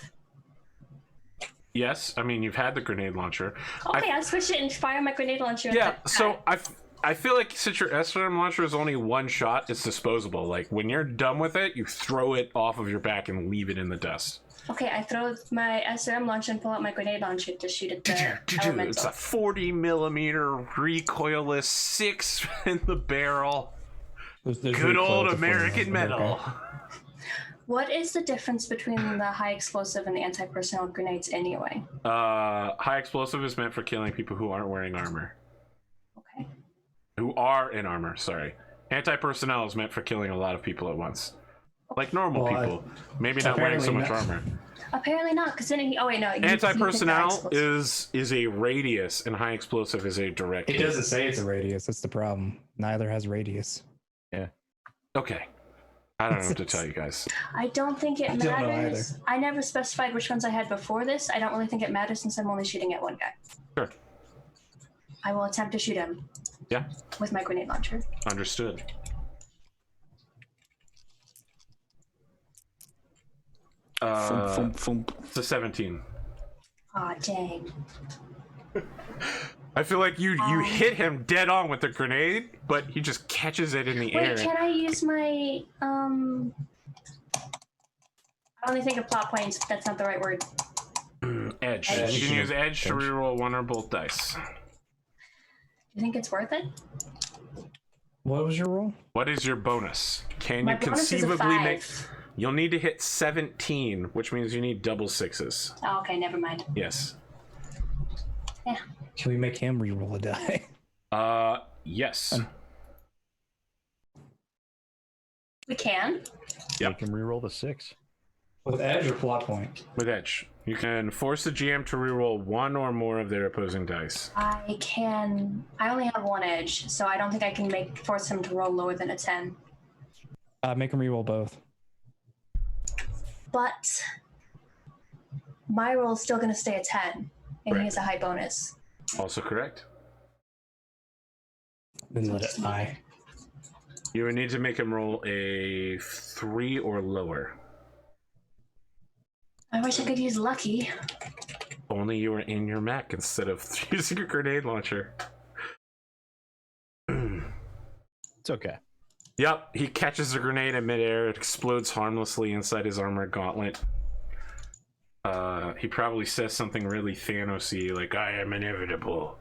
Yes, I mean, you've had the grenade launcher. Okay, I'll switch it and fire my grenade launcher. at Yeah, the so time. I feel like since your SRM launcher is only one shot, it's disposable. Like, when you're done with it, you throw it off of your back and leave it in the dust. Okay, I throw my SRM launcher and pull out my grenade launcher to shoot at the It's elemental. a 40 millimeter recoilless 6 in the barrel. There's Good old recoil to American 40, metal. okay. What is the difference between the high explosive and the anti-personnel grenades anyway? High explosive is meant for killing people who aren't wearing armor. Okay. Who are in armor, sorry. Anti-personnel is meant for killing a lot of people at once. Like normal Well, people. Maybe not wearing so apparently much not. armor. Apparently not, because then oh wait, no. Anti-personnel is a radius, and high explosive is a direct It hit. doesn't say it's a radius. That's the problem. Neither has radius. Okay. I don't know what to tell you guys. I don't think it I don't know matters. I never specified which ones I had before this. I don't really think it matters since I'm only shooting at one guy. Sure. I will attempt to shoot him. Yeah. With my grenade launcher. Understood. It's a 17. Aw, dang. I feel like you hit him dead on with the grenade, but he just catches it in the air. Wait, can I use my I only think of plot points. That's not the right word. Edge. Edge. You can use edge to reroll one or both dice. Do you think it's worth it? What was your roll? What is your bonus? Can My you bonus is a conceivably 5. make? You'll need to hit 17, which means you need double 6s. Oh, okay, never mind. Yes. Yeah. Can we make him re-roll a die? Yes. We can. Yep. Make him reroll the 6. With edge or plot point? With edge. You can force the GM to reroll one or more of their opposing dice. I can. I only have one edge, so I don't think I can force him to roll lower than a 10. Make him reroll both. But my roll is still going to stay a 10, and he has a high bonus. Also correct. Then let it lie. You would need to make him roll a 3 or lower. I wish I could use lucky. Only you were in your mech instead of using a grenade launcher. It's okay. Yep, he catches a grenade in midair. It explodes harmlessly inside his armored gauntlet. He probably says something really Thanos-y, like, I am inevitable.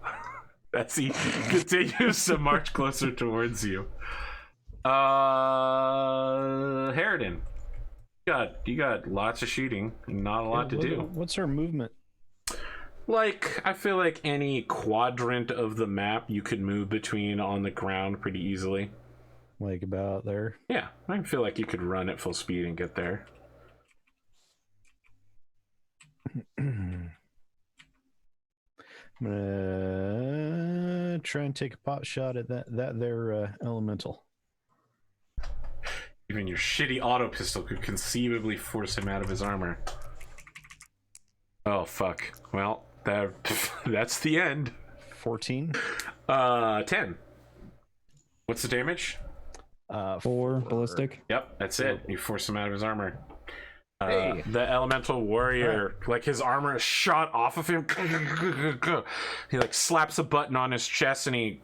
As he continues to march closer towards you. Harridan. You got lots of shooting and not a lot to do. What's our movement? Like, I feel like any quadrant of the map you could move between on the ground pretty easily. Like about there? Yeah, I feel like you could run at full speed and get there. I'm gonna try and take a pot shot at that there elemental. Even your shitty auto pistol could conceivably force him out of his armor. Oh fuck. Well, that's the end. 14. 10. What's the damage? 4 ballistic. Yep, that's it. You force him out of his armor. Hey. The elemental warrior, like his armor is shot off of him. He like slaps a button on his chest and he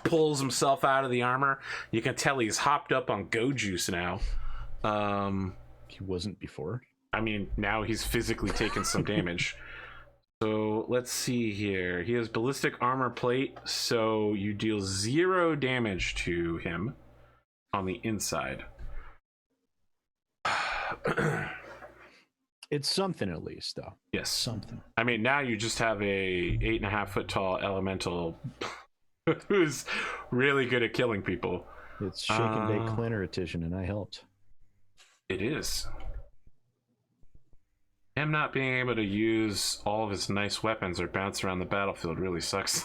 pulls himself out of the armor. You can tell he's hopped up on go juice now. He wasn't before. I mean, now he's physically taken some damage. So let's see here. He has ballistic armor plate, so you deal 0 damage to him on the inside. It's something at least, though. Yes. Something. I mean, now you just have a 8.5 foot tall elemental who's really good at killing people. It's Shake and Bake Clinner edition, and I helped. It is. Him not being able to use all of his nice weapons or bounce around the battlefield really sucks.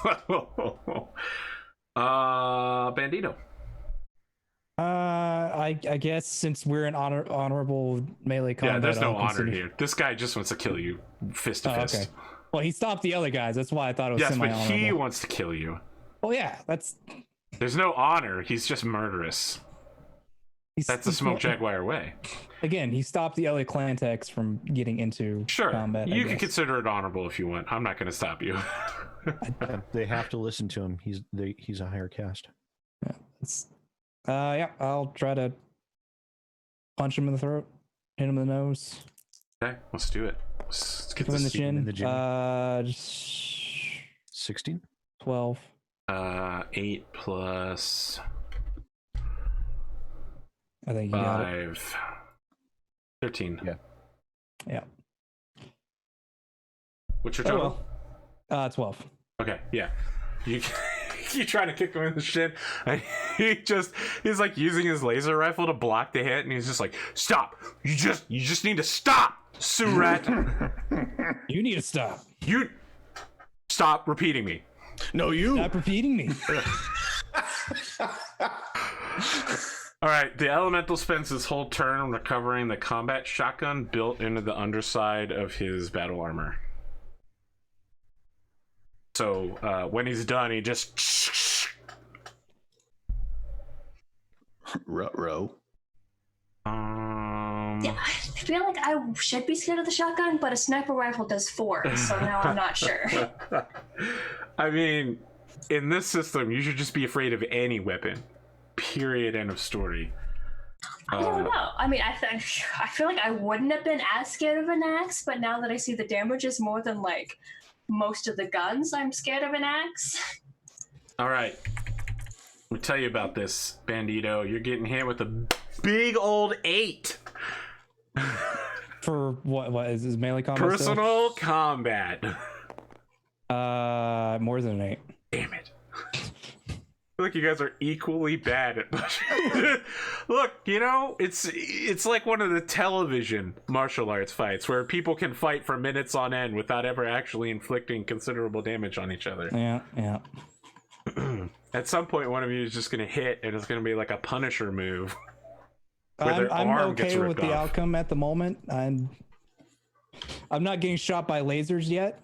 Bandito. I guess since we're in honorable melee combat. Yeah, there's no I'll honor consider- here. This guy just wants to kill you fist to fist. Okay. Well, he stopped the other guys. That's why I thought it was Yes, but semi-honorable. he wants to kill you. Well, yeah, that's. There's no honor. He's just murderous. That's the Smoke Jaguar way. Again, he stopped the LA Clantex from getting into combat. You can consider it honorable if you want. I'm not going to stop you. They have to listen to him. He's a higher caste. Yeah, I'll try to punch him in the throat, hit him in the nose. Okay, let's do it. Let's get Hit him in the this. chin. 16. 12. 8 plus I think you got it. 5. 13. Yeah. What's your total? 12. Okay, yeah. You trying to kick him in the shin, and he's like using his laser rifle to block the hit, and he's just like, stop! You just need to stop, Surat! You need to stop. You stop repeating me. No, you. Stop repeating me. All right, the elemental spends his whole turn recovering the combat shotgun built into the underside of his battle armor. So when he's done, he just Ruh-roh. Yeah, I feel like I should be scared of the shotgun, but a sniper rifle does 4, so now I'm not sure. I mean, in this system, you should just be afraid of any weapon. Period. End of story. I don't know. I mean, I feel like I wouldn't have been as scared of an axe, but now that I see the damage is more than like most of the guns, I'm scared of an axe. All right. Let me tell you about this, Bandito. You're getting hit with a big old 8. For what is this melee combat? Personal combat. More than an 8. Damn it. feel like you guys are equally bad at pushing. Look, you know, it's like one of the television martial arts fights where people can fight for minutes on end without ever actually inflicting considerable damage on each other. Yeah. At some point, one of you is just going to hit, and it's going to be like a Punisher move. I'm okay with the outcome at the moment. I'm not getting shot by lasers yet.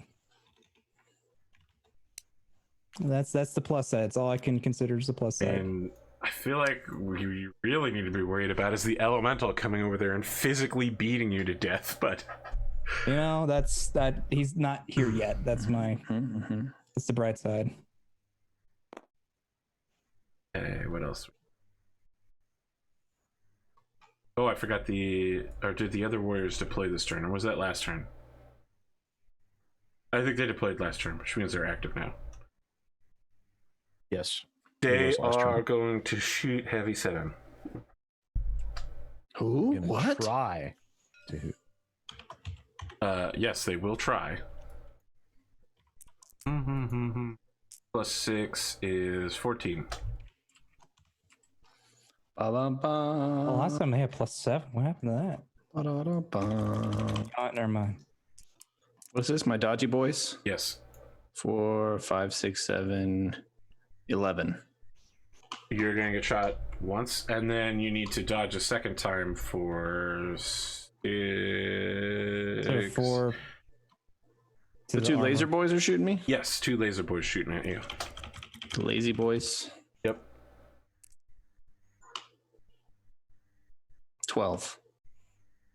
That's the plus side. It's all I can consider as the plus side. And I feel like what you really need to be worried about is the elemental coming over there and physically beating you to death. But you know, that's he's not here yet. That's that's the bright side. Hey, what else? Oh, I forgot did the other warriors deploy this turn, or was that last turn? I think they deployed last turn, which means they're active now. Yes. They are going to shoot heavy 7. Who? What? Try. Yes, they will try. Plus 6 is 14. Well, last time they had +7. What happened to that? Oh, never mind. What's this? My dodgy boys? Yes. 4, 5, 6, 7, 11. You're going to get shot once, and then you need to dodge a second time for 6. So 4. The two laser boys are shooting me? Yes, 2 laser boys shooting at you. Lazy boys. Yep. 12.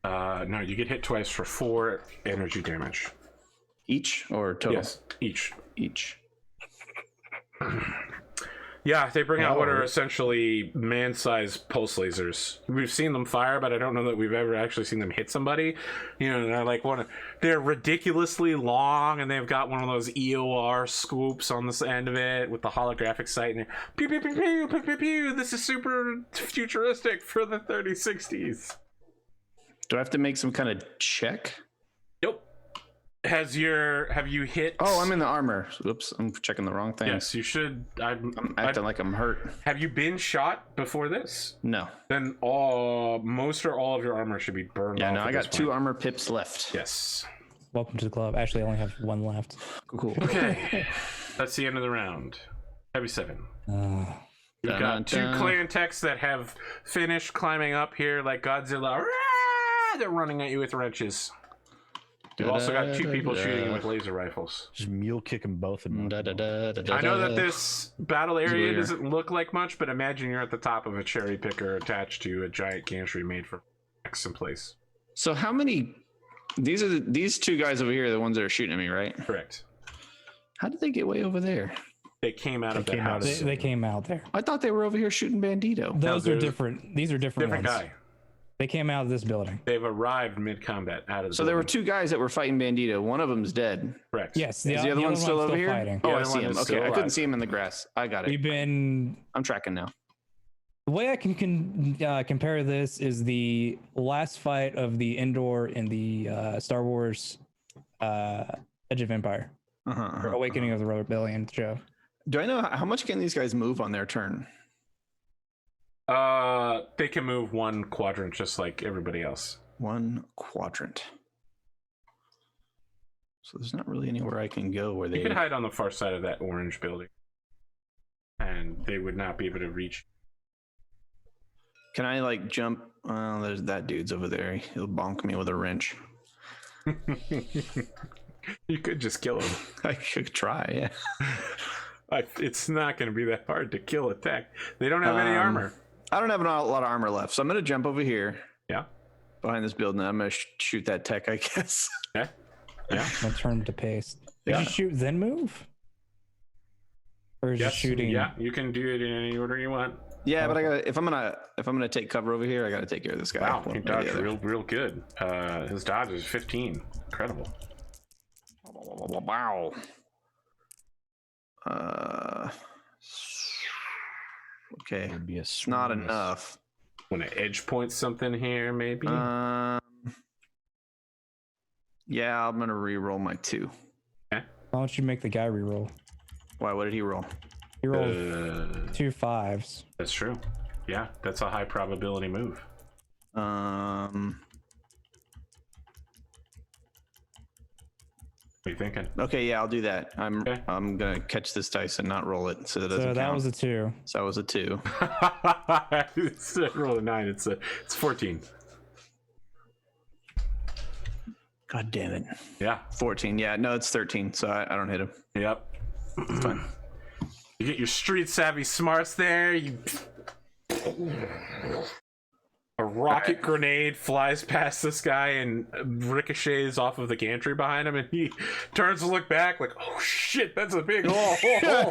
No, you get hit twice for 4 energy damage. Each or total? Yes, each. Yeah, they bring out what are essentially man-sized pulse lasers. We've seen them fire, but I don't know that we've ever actually seen them hit somebody. You know, they're like they're ridiculously long, and they've got one of those EOR scoops on this end of it with the holographic sight, and pew pew pew pew pew pew pew. This is super futuristic for the 3060s. Do I have to make some kind of check? Nope. Have you hit? Oh, I'm in the armor. Oops, I'm checking the wrong thing. Yes, you should. I'm acting like I'm hurt. Have you been shot before this? No. Then most or all of your armor should be burned off. Yeah, no, I got 2 armor pips left. Yes. Welcome to the club. Actually, I only have 1 left. Cool. Okay. That's the end of the round. Heavy 7. You've got 2 clan techs that have finished climbing up here like Godzilla. They're running at you with wrenches. You've also got 2 people shooting with laser rifles. Just mule kicking both of them. I know that this battle area doesn't look like much, but imagine you're at the top of a cherry picker attached to a giant gantry made for X in place. So how many? These 2 guys over here are the ones that are shooting at me, right? Correct. How did they get way over there? They came out of the house. They came out there. I thought they were over here shooting Bandito. Those are different. These are different ones. Different guy. They came out of this building. They've arrived mid-combat out of the So there were 2 guys that were fighting Bandito. One of them's dead. Correct. Yes. Is the other one still over here? Fighting. Oh, The I other see one him. is Okay, still I couldn't alive. see him in the grass. I got it. I'm tracking now. The way I can compare this is the last fight of the Endor in the Star Wars Edge of Empire, or Awakening of the Rebellion show. Do I know how much can these guys move on their turn? They can move 1 quadrant just like everybody else. 1 quadrant. So there's not really anywhere I can go where they. You can hide on the far side of that orange building, and they would not be able to reach. Can I like jump? There's that dude's over there. He'll bonk me with a wrench. You could just kill him. I could try. Yeah. It's not going to be that hard to kill a tech. They don't have any armor. I don't have a lot of armor left, so I'm gonna jump over here. Yeah. Behind this building, I'm gonna shoot that tech, I guess. Yeah. Yeah. My turn to paste. Yeah. Did you shoot then move? Or is it shooting? Yeah, you can do it in any order you want. Yeah, but I gotta if I'm gonna take cover over here, I gotta take care of this guy. Wow, he dodged real good. His dodge is 15. Incredible. Wow. Okay. Would be It's not enough. Want to edge point something here, maybe? Yeah, I'm gonna re-roll my 2. Why don't you make the guy reroll? Why? What did he roll? You rolled 2 5s. That's true. Yeah, that's a high probability move. What are you thinking? Okay, yeah, I'll do that. Okay. I'm gonna catch this dice and not roll it, so that doesn't So that count. was a 2. So that was a 2. It's roll a 9. It's 14. God damn it. Yeah. 14. Yeah, no, it's 13. So I don't hit him. Yep. It's fine. You get your street savvy smarts there. A rocket grenade flies past this guy and ricochets off of the gantry behind him, and he turns to look back like, oh shit, that's a big hole.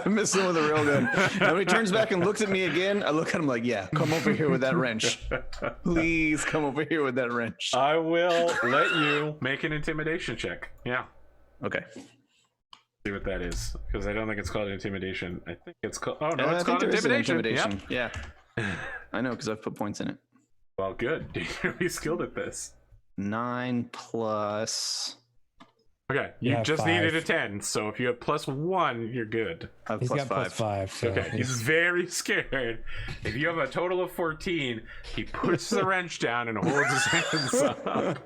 I missed him with a real gun. And when he turns back and looks at me again, I look at him like, yeah, come over here with that wrench. Please come over here with that wrench. I will let you make an intimidation check. Yeah. Okay. See what that is, because I don't think it's called intimidation. I think it's called. Oh no, I it's think called there is an intimidation. intimidation. Yeah. I know, because I've put points in it. Well, good. You're really skilled at this. 9 plus. Okay, you Yeah, just 5. needed a 10, so if you have +1, you're good. I have He's plus got 5. +5. So Okay, he's very scared. If you have a total of 14, he puts the wrench down and holds his hands up.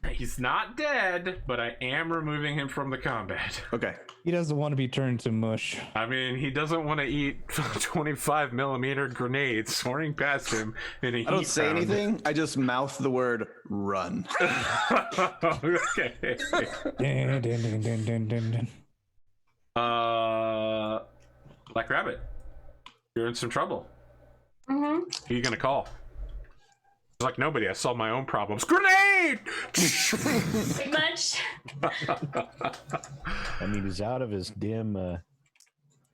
He's not dead, but I am removing him from the combat. Okay. he doesn't want to be turned to mush. I mean, he doesn't want to eat 25mm grenades soaring past him in a heat I don't say round. anything. I just mouth the word run. Okay. Dun, dun, dun, dun, dun, dun, dun. Black Rabbit, you're in some trouble. Mm-hmm. Who are you gonna call? It's like nobody. I solved my own problems. Grenade! Pretty much. I mean, he's out of his damn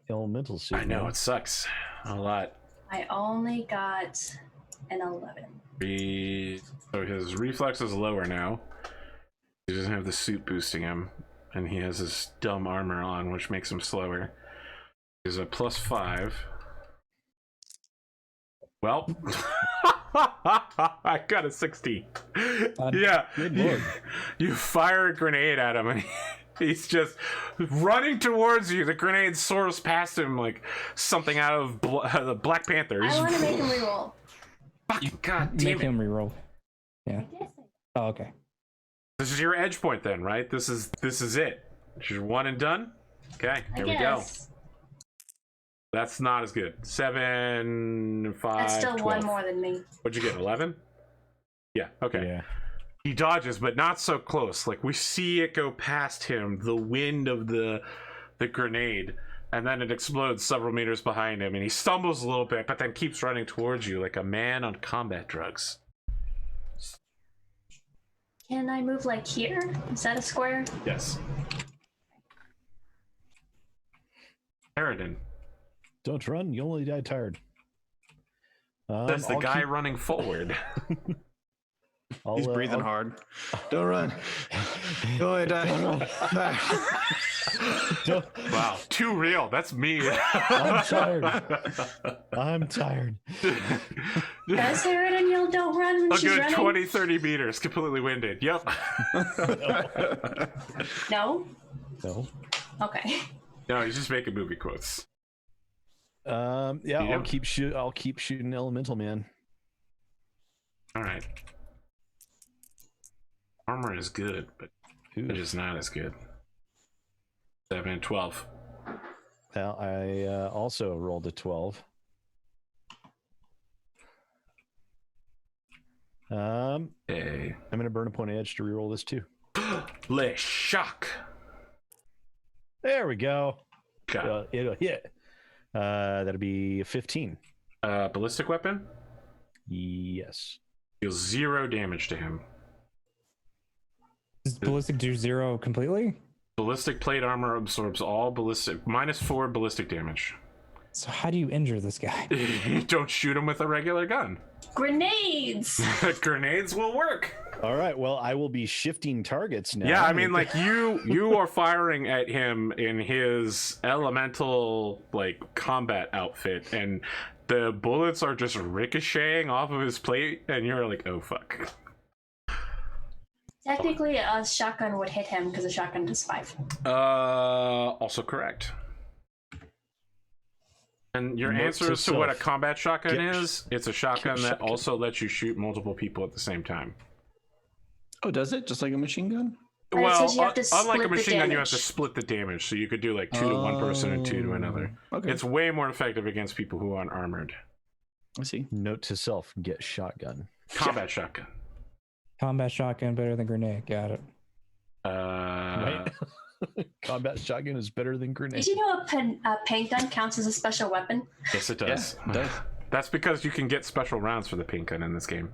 elemental suit. I know now. it sucks a lot. I only got an 11. So his reflex is lower now. He doesn't have the suit boosting him, and he has his dumb armor on, which makes him slower. He's a +5. Well, I got a 16. Yeah, you fire a grenade at him, and he's just running towards you. The grenade soars past him like something out of the Black Panthers. I want to make him reroll. Fucking god damn Make it! him reroll. Yeah. Yes. Oh, okay. This is your edge point then, right? This is it. This is your one and done. Okay, I here we go. guess. That's not as good. 7, 5, That's still 12. one more than me. What'd you get? 11? Yeah. Okay. Yeah. He dodges, but not so close. Like we see it go past him, the wind of the grenade, and then it explodes several meters behind him, and he stumbles a little bit, but then keeps running towards you like a man on combat drugs. Can I move like here? Is that a square? Yes. Paradin. Don't run. You only die tired. That's the I'll guy keep- running forward. He's breathing hard. Don't run. Go ahead. Wow, too real. That's me. I'm tired. I'm tired. Does Harridan yell don't run when A she's good running? 20, 30 meters, completely winded. Yep. No? No. Okay. No, he's just making movie quotes. Yeah, Yeah. I'll keep shooting Elemental Man. All right. Armor is good, but Ooh. it is not as good. 7 and 12. Well, I also rolled a 12. Hey. I'm gonna burn a point of edge to reroll this too. Le shock. There we go. Got It'll hit. That'll be 15. ballistic weapon. Yes. Deals 0 damage to him. Does ballistic do 0 completely? Ballistic plate armor absorbs all ballistic -4 ballistic damage. So how do you injure this guy? Don't shoot him with a regular gun. Grenades! Grenades will work. All right. Well, I will be shifting targets now. Yeah, I mean, like you are firing at him in his elemental like combat outfit, and the bullets are just ricocheting off of his plate, and you're like, oh fuck. Technically, a shotgun would hit him because a shotgun does 5. Also correct. And your Note answer to as to what a self. combat shotgun Get- is, it's a shotgun get that shotgun. also lets you shoot multiple people at the same time. Oh, does it? Just like a machine gun? But it Well, says you have to unlike a split the machine gun, you have to damage. split the damage. So you could do like 2 to one person and 2 to another. Okay. It's way more effective against people who aren't armored. I see. Note to self: get shotgun. Combat shotgun. Combat shotgun better than grenade. Got it. Uh, Combat shotgun is better than grenade. Did you know a paint gun counts as a special weapon? yes, it does. Yeah, it does. That's because you can get special rounds for the pink gun in this game.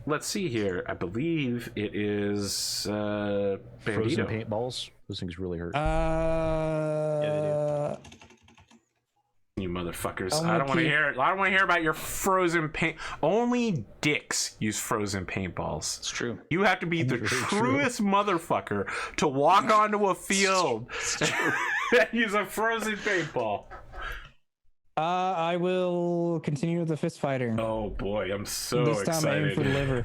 Let's see here. I believe it is Frozen Bandito. paintballs. Those things really hurt. You motherfuckers! I'm I gonna don't want to keep- hear it. I don't want to hear about your frozen paint. Only dicks use frozen paintballs. It's true. You have to be the Very true. truest motherfucker to walk onto a field and use a frozen paintball. I will continue with the fist fighting. Oh boy, I'm so this time excited. aiming for the liver.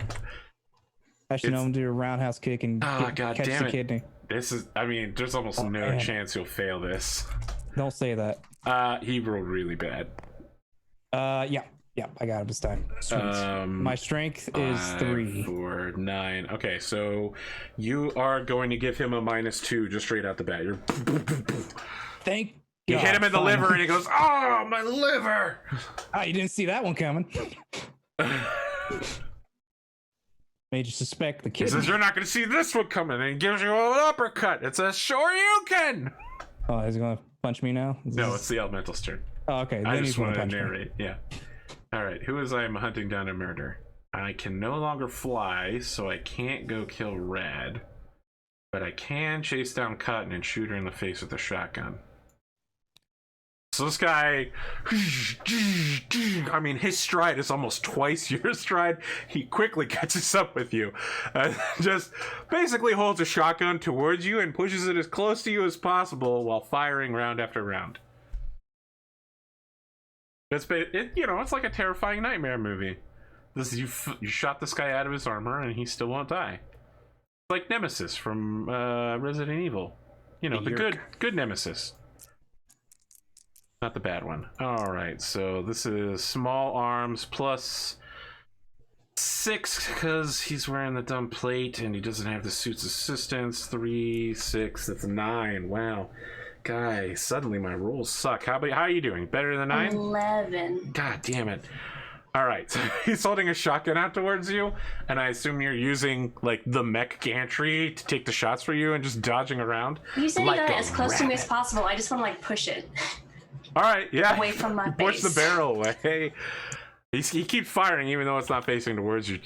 Actually, no, It's- I'm gonna do a roundhouse kick and Ah, God catch damn the it. kidney. This is, I mean, there's almost no man. chance you'll fail this. Don't say that. He rolled really bad. Yeah, I got it this time. Sweet. My strength is 3. 4, 9. Okay, so you are going to give him a -2 just straight out the bat. You're, Thank you God, hit him in the finally. liver and he goes, "Oh, my liver!" Ah, you didn't see that one coming. Made you suspect the He kid. says, "You're not going to see this one coming," and he gives you an uppercut. It says, "Sure you can." Oh, he's gonna punch me now? No, it's the elemental's turn. Oh, okay. I Then just he's gonna want to punch me. narrate. Yeah. All right. Who is I am hunting down to murder? I can no longer fly, so I can't go kill Rad, but I can chase down Cotton and shoot her in the face with a shotgun. So this guy, I mean, his stride is almost twice your stride. He quickly catches up with you. Just basically holds a shotgun towards you and pushes it as close to you as possible while firing round after round. It's like a terrifying nightmare movie. This you shot this guy out of his armor and he still won't die. Like Nemesis from Resident Evil. You know, the good Nemesis. Not the bad one. All right, so this is small arms plus 6 because he's wearing the dumb plate and he doesn't have the suit's assistance. 3, 6, that's 9. Wow. Guy, suddenly my rolls suck. How are you doing? Better than 9? 11. God damn it. All right, so he's holding a shotgun out towards you, and I assume you're using like the mech gantry to take the shots for you and just dodging around. You said like you got a it as close to me as rabbit. possible. I just want to like push it. All right, yeah. Away from my Push the base. barrel away. He keeps firing even though it's not facing towards you.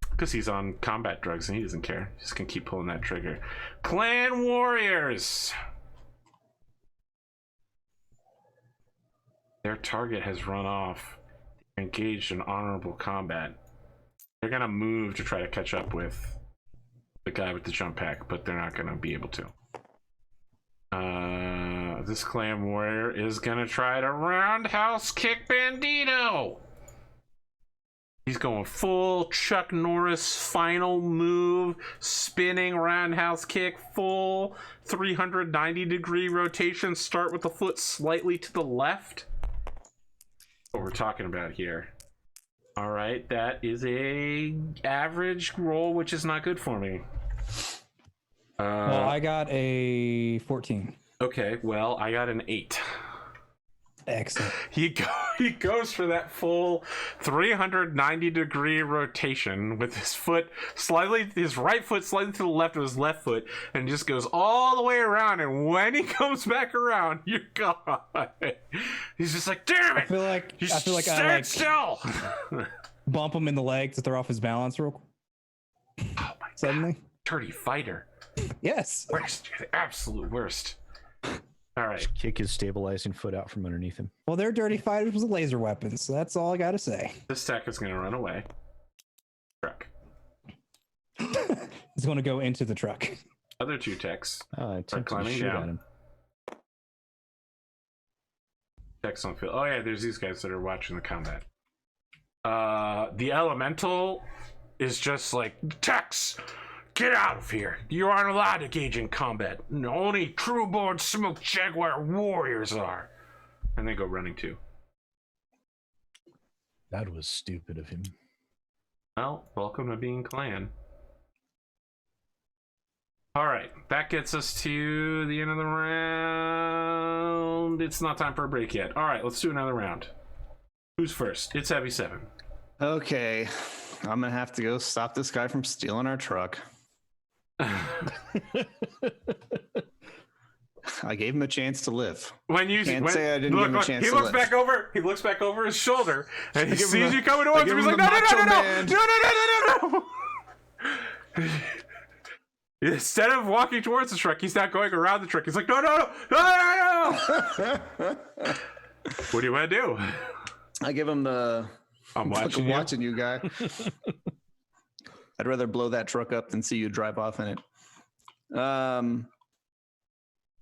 Because he's on combat drugs and he doesn't care. He's just gonna keep pulling that trigger. Clan Warriors. Their target has run off. They're engaged in honorable combat. They're gonna move to try to catch up with the guy with the jump pack, but they're not gonna be able to. This clan warrior is gonna try to roundhouse kick Bandito. He's going full Chuck Norris final move, spinning roundhouse kick, full 390-degree rotation. Start with the foot slightly to the left. What we're talking about here. All right, that is a average roll, which is not good for me. Well, I got a 14. Okay, well, I got an 8. Excellent. He goes for that full 390-degree rotation with his right foot slightly to the left of his left foot, and just goes all the way around. And when he comes back around, you're gone. He's just like, damn it! I feel like I stand like still. bump him in the leg to throw off his balance real Oh my suddenly. God, dirty fighter. Yes. Worst, you're the absolute worst. All right. Kick his stabilizing foot out from underneath him. Well, they're dirty fighters with laser weapons, so that's all I gotta say. This tech is going to run away. Truck. He's gonna go into the truck. Other 2 techs. I attempted to climbing shoot down. at him. Techs don't feel. Oh yeah, there's these guys that are watching the combat. The elemental is just like, techs, Get out of here. You aren't allowed to engage in combat. Only true-born smoke jaguar warriors are. And they go running too. That was stupid of him. Well, welcome to being clan. All right, that gets us to the end of the round. It's not time for a break yet. All right, let's do another round. Who's first? It's Heavy 7. Okay, I'm gonna have to go stop this guy from stealing our truck. I gave him a chance to live. When you Can't say I didn't give him a chance he to looks live. back over. He looks back over his shoulder, and he give him sees the- you coming I towards give him. He's him like, the no, macho no, no, man. no. Instead of walking towards the truck, he's not going around the truck. He's like, no, no, no, no, no, no. What do you want to do? I give him the I'm fucking watching you. watching you guy. I'd rather blow that truck up than see you drive off in it.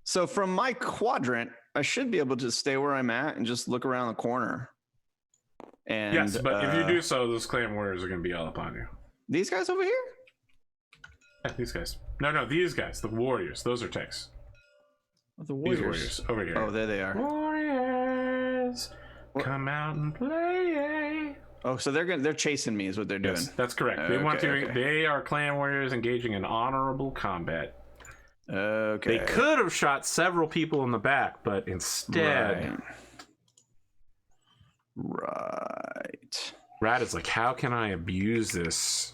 So from my quadrant, I should be able to stay where I'm at and just look around the corner. And Yes, but if you do so, those clan warriors are going to be all upon you. these guys over here? Yeah, these guys. No, these guys. The warriors. Those are tanks. The These warriors over here. Oh, there they are. Warriors, come out and play. Oh, so they're chasing me is what they're doing. Yes, that's correct. They want to. Okay. They are clan warriors engaging in honorable combat. Okay. They could have shot several people in the back, but instead, Right. Rad is like, "How can I abuse this?"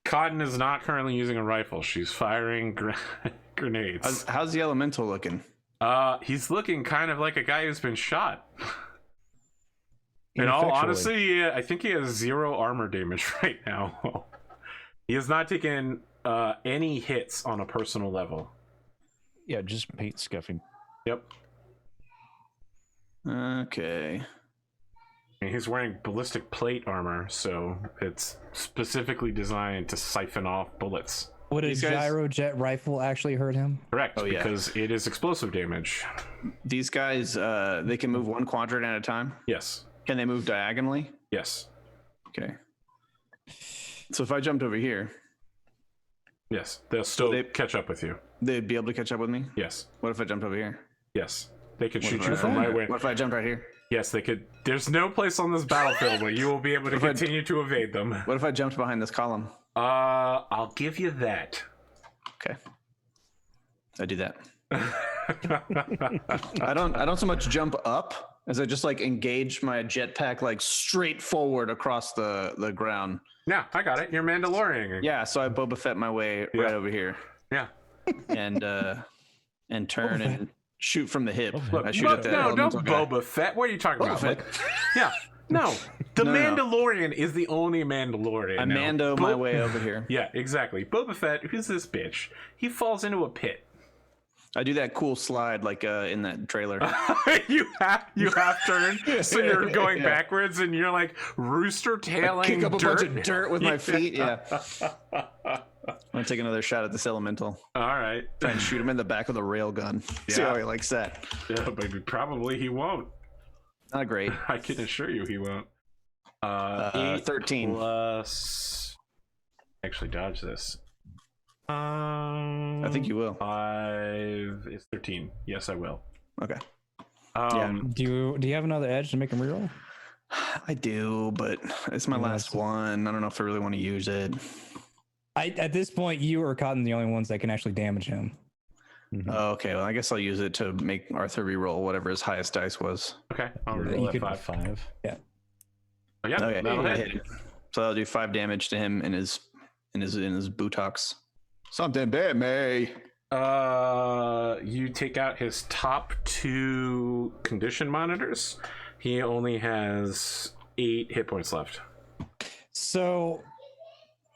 Cotton is not currently using a rifle. She's firing grenades. How's the elemental looking? He's looking kind of like a guy who's been shot. In all Ineffectually. honesty, I think he has 0 armor damage right now. He has not taken any hits on a personal level. Yeah, just paint scuffing. Yep. Okay. And he's wearing ballistic plate armor, so it's specifically designed to siphon off bullets. Would a These guys- gyrojet rifle actually hurt him? Correct, Oh, yeah. because it is explosive damage. These guys, they can move one quadrant at a time. Yes. Can they move diagonally? Yes. Okay. So if I jumped over here, Yes. They'll still they- catch up with you. they'd be able to catch up with me. Yes. What if I jumped over here? Yes. They could What shoot if you I- from right where. What if I jumped right here? Yes, they could. There's no place on this battlefield where you will be able to If I- continue to evade them. What if I jumped behind this column? I'll give you that. Okay. I do that. I don't so much jump up as I just like engage my jetpack like straight forward across the ground. Yeah, I got it. You're Mandalorian. Yeah, so I Boba Fett my way Yeah. right over here Yeah. and turn and shoot from the hip. Look, I shoot at the no, don't elemental guy. Boba Fett. What are you talking about? Fett. Look, yeah. No. The No, no. Mandalorian is the only Mandalorian. I now. Mando my way over here. Yeah, exactly. Boba Fett, who's this bitch? He falls into a pit. I do that cool slide like in that trailer. you half turn, so you're going backwards, and you're like rooster tailing Kick up a dirt. bunch of dirt with my feet. Yeah. I'm gonna take another shot at this elemental. All right. Try and shoot him in the back with a rail gun. See Yeah. how he likes that. Yeah, but probably he won't. Not great. I can assure you he won't. 8 13. plus. Actually, dodge this. I think you will. 5 is 13. Yes, I will. Okay. Do you have another edge to make him reroll? I do, but it's my Yeah, last one. I don't know if I really want to use it. At this point, you or Cotton are the only ones that can actually damage him. Oh, okay, well, I guess I'll use it to make Arthur reroll whatever his highest dice was. Okay, I'll You roll that could- 5. 5. Yeah. Oh, yeah, Okay, that'll I hit. hit it. So I'll do 5 damage to him in his buttocks. Something bit me. You take out his top 2 condition monitors. He only has 8 hit points left. So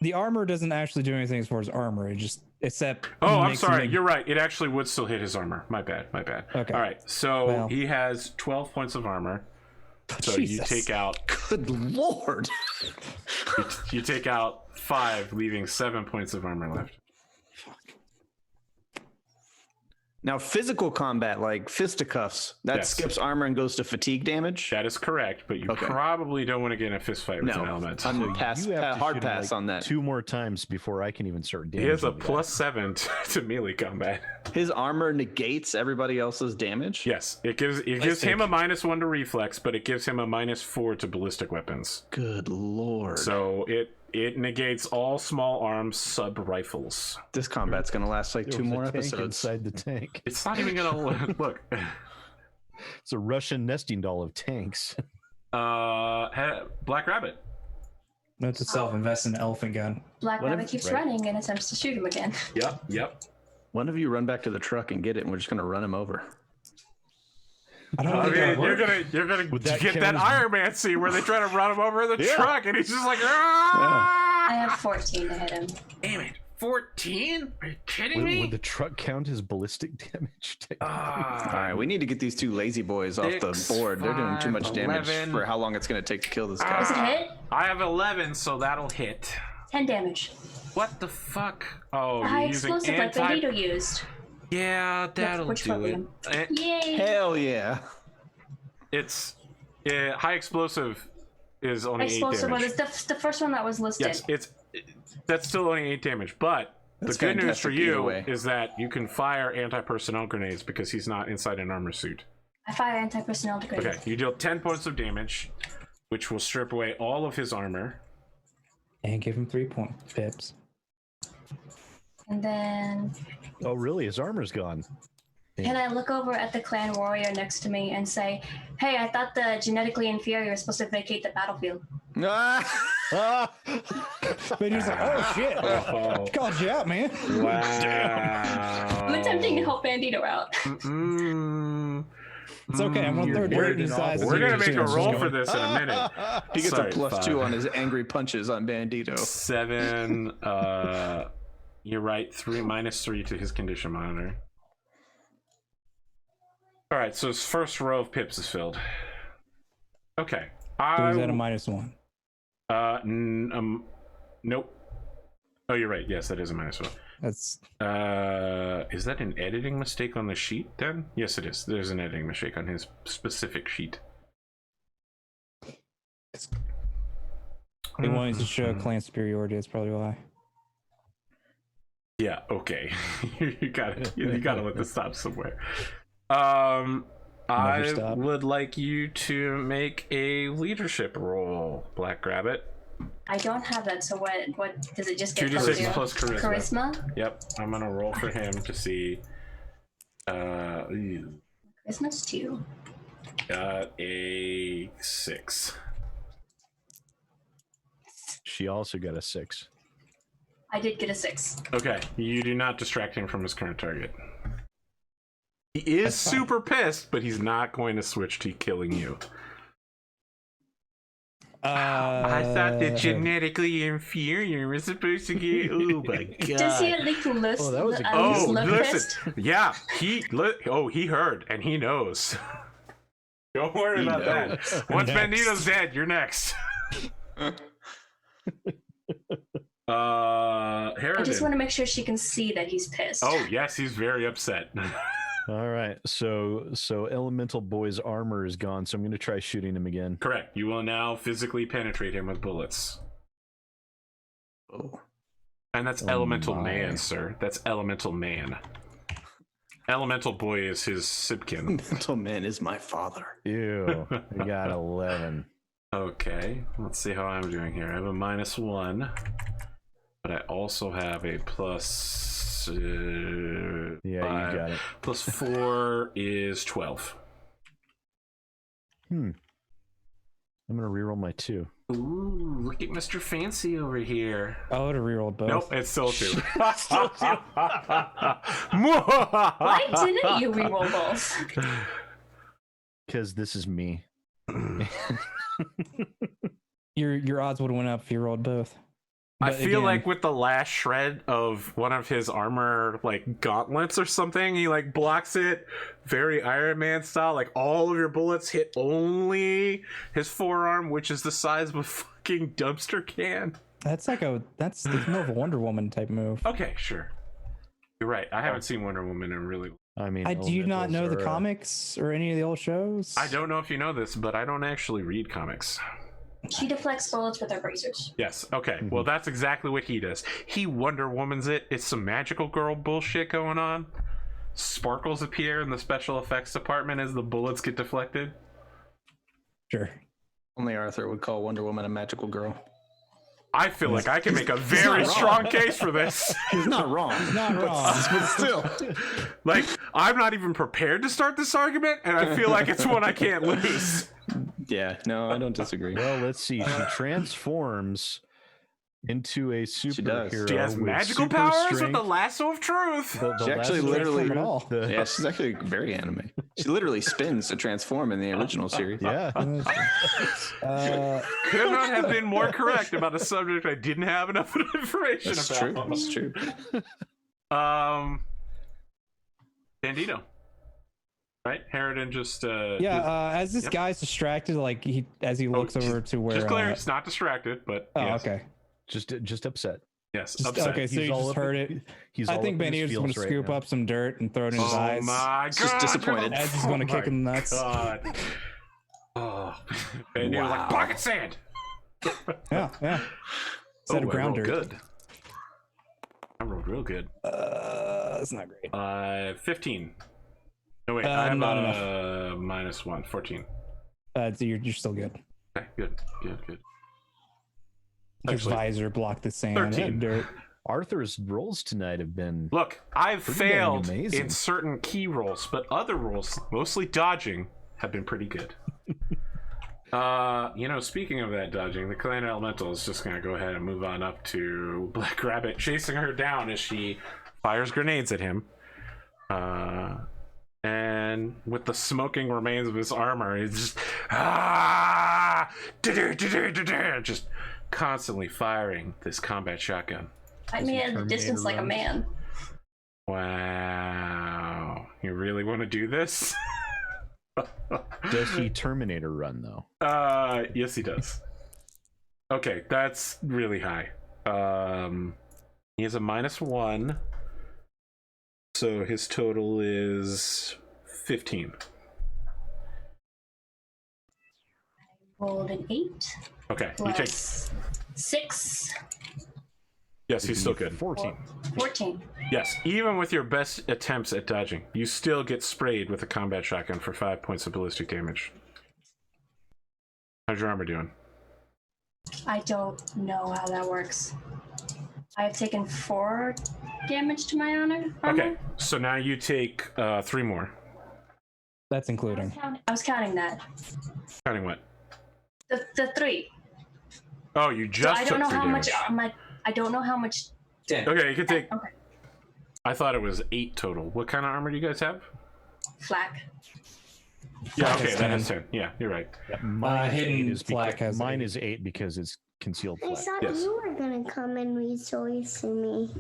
the armor doesn't actually do anything as far as armor. It just except. Oh, I'm makes him sorry. make- You're right. It actually would still hit his armor. My bad. Okay. All right. So Well. he has 12 points of armor. So Jesus. you take out Good lord. you take out 5, leaving 7 points of armor left. Now, physical combat like fisticuffs, that Yes. skips armor and goes to fatigue damage. That is correct, but you Okay. probably don't want to get in a fist fight with No. an element. I'm- So Pass- you have to hard shoot him, pass like, on that. 2 more times before I can even start He has a damaging the guy. +7 to melee combat. His armor negates everybody else's damage. Yes, it gives him a -1 to reflex, but it gives him a -4 to ballistic weapons. Good lord. So it negates all small arms sub rifles. This combat's gonna last like There 2 was a more tank episodes. inside the tank. It's not even gonna look. It's a Russian nesting doll of tanks. Black Rabbit. Note to self: invest in an elephant gun. Black What Rabbit if- keeps right. running and attempts to shoot him again. Yep. One of you run back to the truck and get it, and we're just gonna run him over. I don't I think mean, that you're works. gonna Would that get count that as- Iron Man scene where they try to run him over in the Yeah. truck, and he's just like, ah! I have 14 to hit him. Damn it, 14? Are you kidding me? Would the truck count as ballistic damage? All right, we need to get these 2 lazy boys off the 6, board. They're doing too much 5, damage 11. for how long it's gonna take to kill this guy. Does it hit? I have 11, so that'll hit. 10 damage. What the fuck? Oh, High you're using explosive like Bandito used. Yeah, that'll which do it. one? Eh, Yay! Hell yeah! It's high explosive is only 8 Explosive one damage. is the first one that was listed. Yes, that's still only 8 damage, but That's the good news for fantastic either you way. is that you can fire anti-personnel grenades because he's not inside an armor suit. I fire anti-personnel degree. Okay, you deal 10 points of damage, which will strip away all of his armor. And give him 3 pips. And then Oh, really? His armor's gone. can I look over at the clan warrior next to me and say, "Hey, I thought the genetically inferior was supposed to vacate the battlefield." Ah! But he's like, oh shit, Oh, called you out, man. wow. I'm attempting to help Bandito out. Mm, It's okay. I'm one third You're dirt an size. we're gonna as make you a two. roll Just for going. this in a minute. He gets Sorry, a +2 5. on his angry punches on Bandito. 7. You're right. -3 to his condition monitor. All right, so his first row of pips is filled. Okay. So he's at a -1. Nope. Oh, you're right. Yes, that is a -1. That's Is that an editing mistake on the sheet then? Yes, it is. There's an editing mistake on his specific sheet. they wanted to show clan superiority. That's probably why. Yeah. Okay. you gotta let this stop somewhere. I stop. would like you to make a leadership roll, Black Rabbit. I don't have that, so what does it just get 2d6 +0? plus charisma. Charisma? Yep. I'm gonna roll for him to see. Charisma's 2. Got a 6. She also got a 6. I did get a 6. Okay, you do not distract him from his current target. He is super pissed, but he's not going to switch to killing you. I thought the genetically inferior was supposed to get. Oh my god! Does he at least list? Oh, that was a- Oh, look listen. Yeah, he heard and he knows. Don't worry He about knows. that. Once Next. Bandito's dead, you're next. I Harridan. just want to make sure she can see that he's pissed. Oh yes, he's very upset. All right. So Elemental Boy's armor is gone, so I'm going to try shooting him again. Correct. You will now physically penetrate him with bullets. Oh. And that's Oh Elemental my. Man, sir. That's Elemental Man. Elemental Boy is his sibkin. Mental man is my father. Ew. I got 11. Okay, let's see how I'm doing here. I have a -1, but I also have a plus. Yeah, 5. you got it. Plus 4 is 12. I'm going to reroll my 2. Ooh, look at Mr. Fancy over here. I would have rerolled both. Nope, it's still 2. Why didn't you reroll both? Because this is me. Your odds would have went up if you rolled both. I But feel again, like with the last shred of one of his armor, like gauntlets or something, he like blocks it very Iron Man style. Like all of your bullets hit only his forearm, which is the size of a fucking dumpster can. that's more of a Wonder Woman type move. Okay, sure. You're right. I haven't seen Wonder Woman in a really I mean, do you not know the elementals are, comics or any of the old shows? I don't know if you know this, but I don't actually read comics. She deflects bullets with her razors. Yes. Okay. Well, that's exactly what he does. He Wonder Woman's it. It's some magical girl bullshit going on. Sparkles appear in the special effects department as the bullets get deflected. Sure. Only Arthur would call Wonder Woman a magical girl. I feel like I can make a very strong case for this. He's not wrong. Not wrong. But still. Like, I'm not even prepared to start this argument, and I feel like it's one I can't lose. Yeah, no, I don't disagree. Well, let's see. She transforms into a superhero. She has with magical super powers with strength. the lasso of truth. The She actually lasso literally- from all. Yeah, she's actually very anime. She literally spins to transform in the original series. Yeah. Could not have been more correct about a subject I didn't have enough information That's about. true. That's true. Bandito. Right? Harridan just as this guy's distracted, like as he looks over to where just clear, it's not distracted, but oh, yes. okay. Just upset. Yes, Just, upset. okay, so He's you all just up heard in- it. He's I all think up in his Bandito's going to feels right scoop now. up some dirt and throw it in his Oh eyes. my god. Just disappointed. As he's going to kick him nuts. God. Oh, Bandito's like pocket sand. Yeah. Instead of I ground rolled dirt. good. I rolled real good. That's not great. 15. No wait, I have not -1, 14. So you're still good. Okay, good. His Actually, visor blocked the sand 13. and dirt. Arthur's rolls tonight have been Look, I've pretty failed dang amazing. in certain key rolls, but other rolls, mostly dodging, have been pretty good. Speaking of that dodging, the Clan Elemental is just going to go ahead and move on up to Black Rabbit, chasing her down as she fires grenades at him. And with the smoking remains of his armor, he's just just constantly firing this combat shotgun. I mean, at a distance like a man. Wow. You really want to do this? Does he Terminator run though? Yes he does. Okay, that's really high. He has a -1. So his total is 15. Rolled an 8 Okay, you take. plus 6, Yes, he's still good. 14. 14. Yes, even with your best attempts at dodging, you still get sprayed with a combat shotgun for 5 points of ballistic damage. How's your armor doing? I don't know how that works. I have taken 4 damage to my armor. Okay, so now you take 3 more. That's including. I was counting that. Counting what? The 3. Oh, you So just I don't took know 3 how damage. much. I don't know how much. Okay, you can take. Okay. I thought it was 8 total. What kind of armor do you guys have? Flak. Yeah, okay, has that 10. has 10. Yeah, you're right. Mine hidden is 8 flak has mine 8. is 8 because it's concealed I flak. thought Yes. you were gonna come and resource me.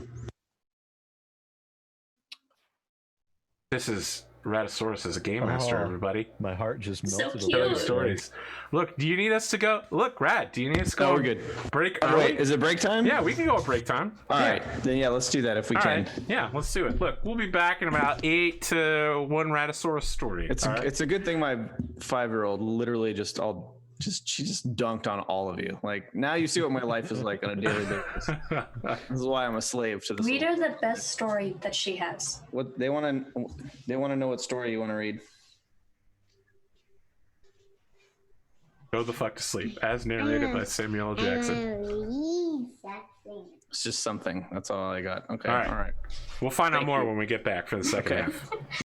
This is Raddosaurus as a game master, Oh. everybody. My heart just So melted. cute. Telling Ooh. stories. Look, do you need us to go? Look, Rad, do you need us to go? No, we're good. Break Oh, early? wait, is it break time? Yeah, we can go at break time. All Yeah. right. Then yeah, let's do that if we All can. right. Yeah, let's do it. Look, we'll be back in about 8 to 1 Raddosaurus story. It's all right? it's a good thing my 5-year-old literally she just dunked on all of you. Like now you see what my life is like on a daily basis. This is why I'm a slave to this. Read her the best story that she has. What they want to know what story you want to read. Go the fuck to sleep, as narrated by Samuel L. Jackson. It's just something. That's all I got. Okay. All right. All right. We'll find out Thank more you. when we get back for the second Okay. half.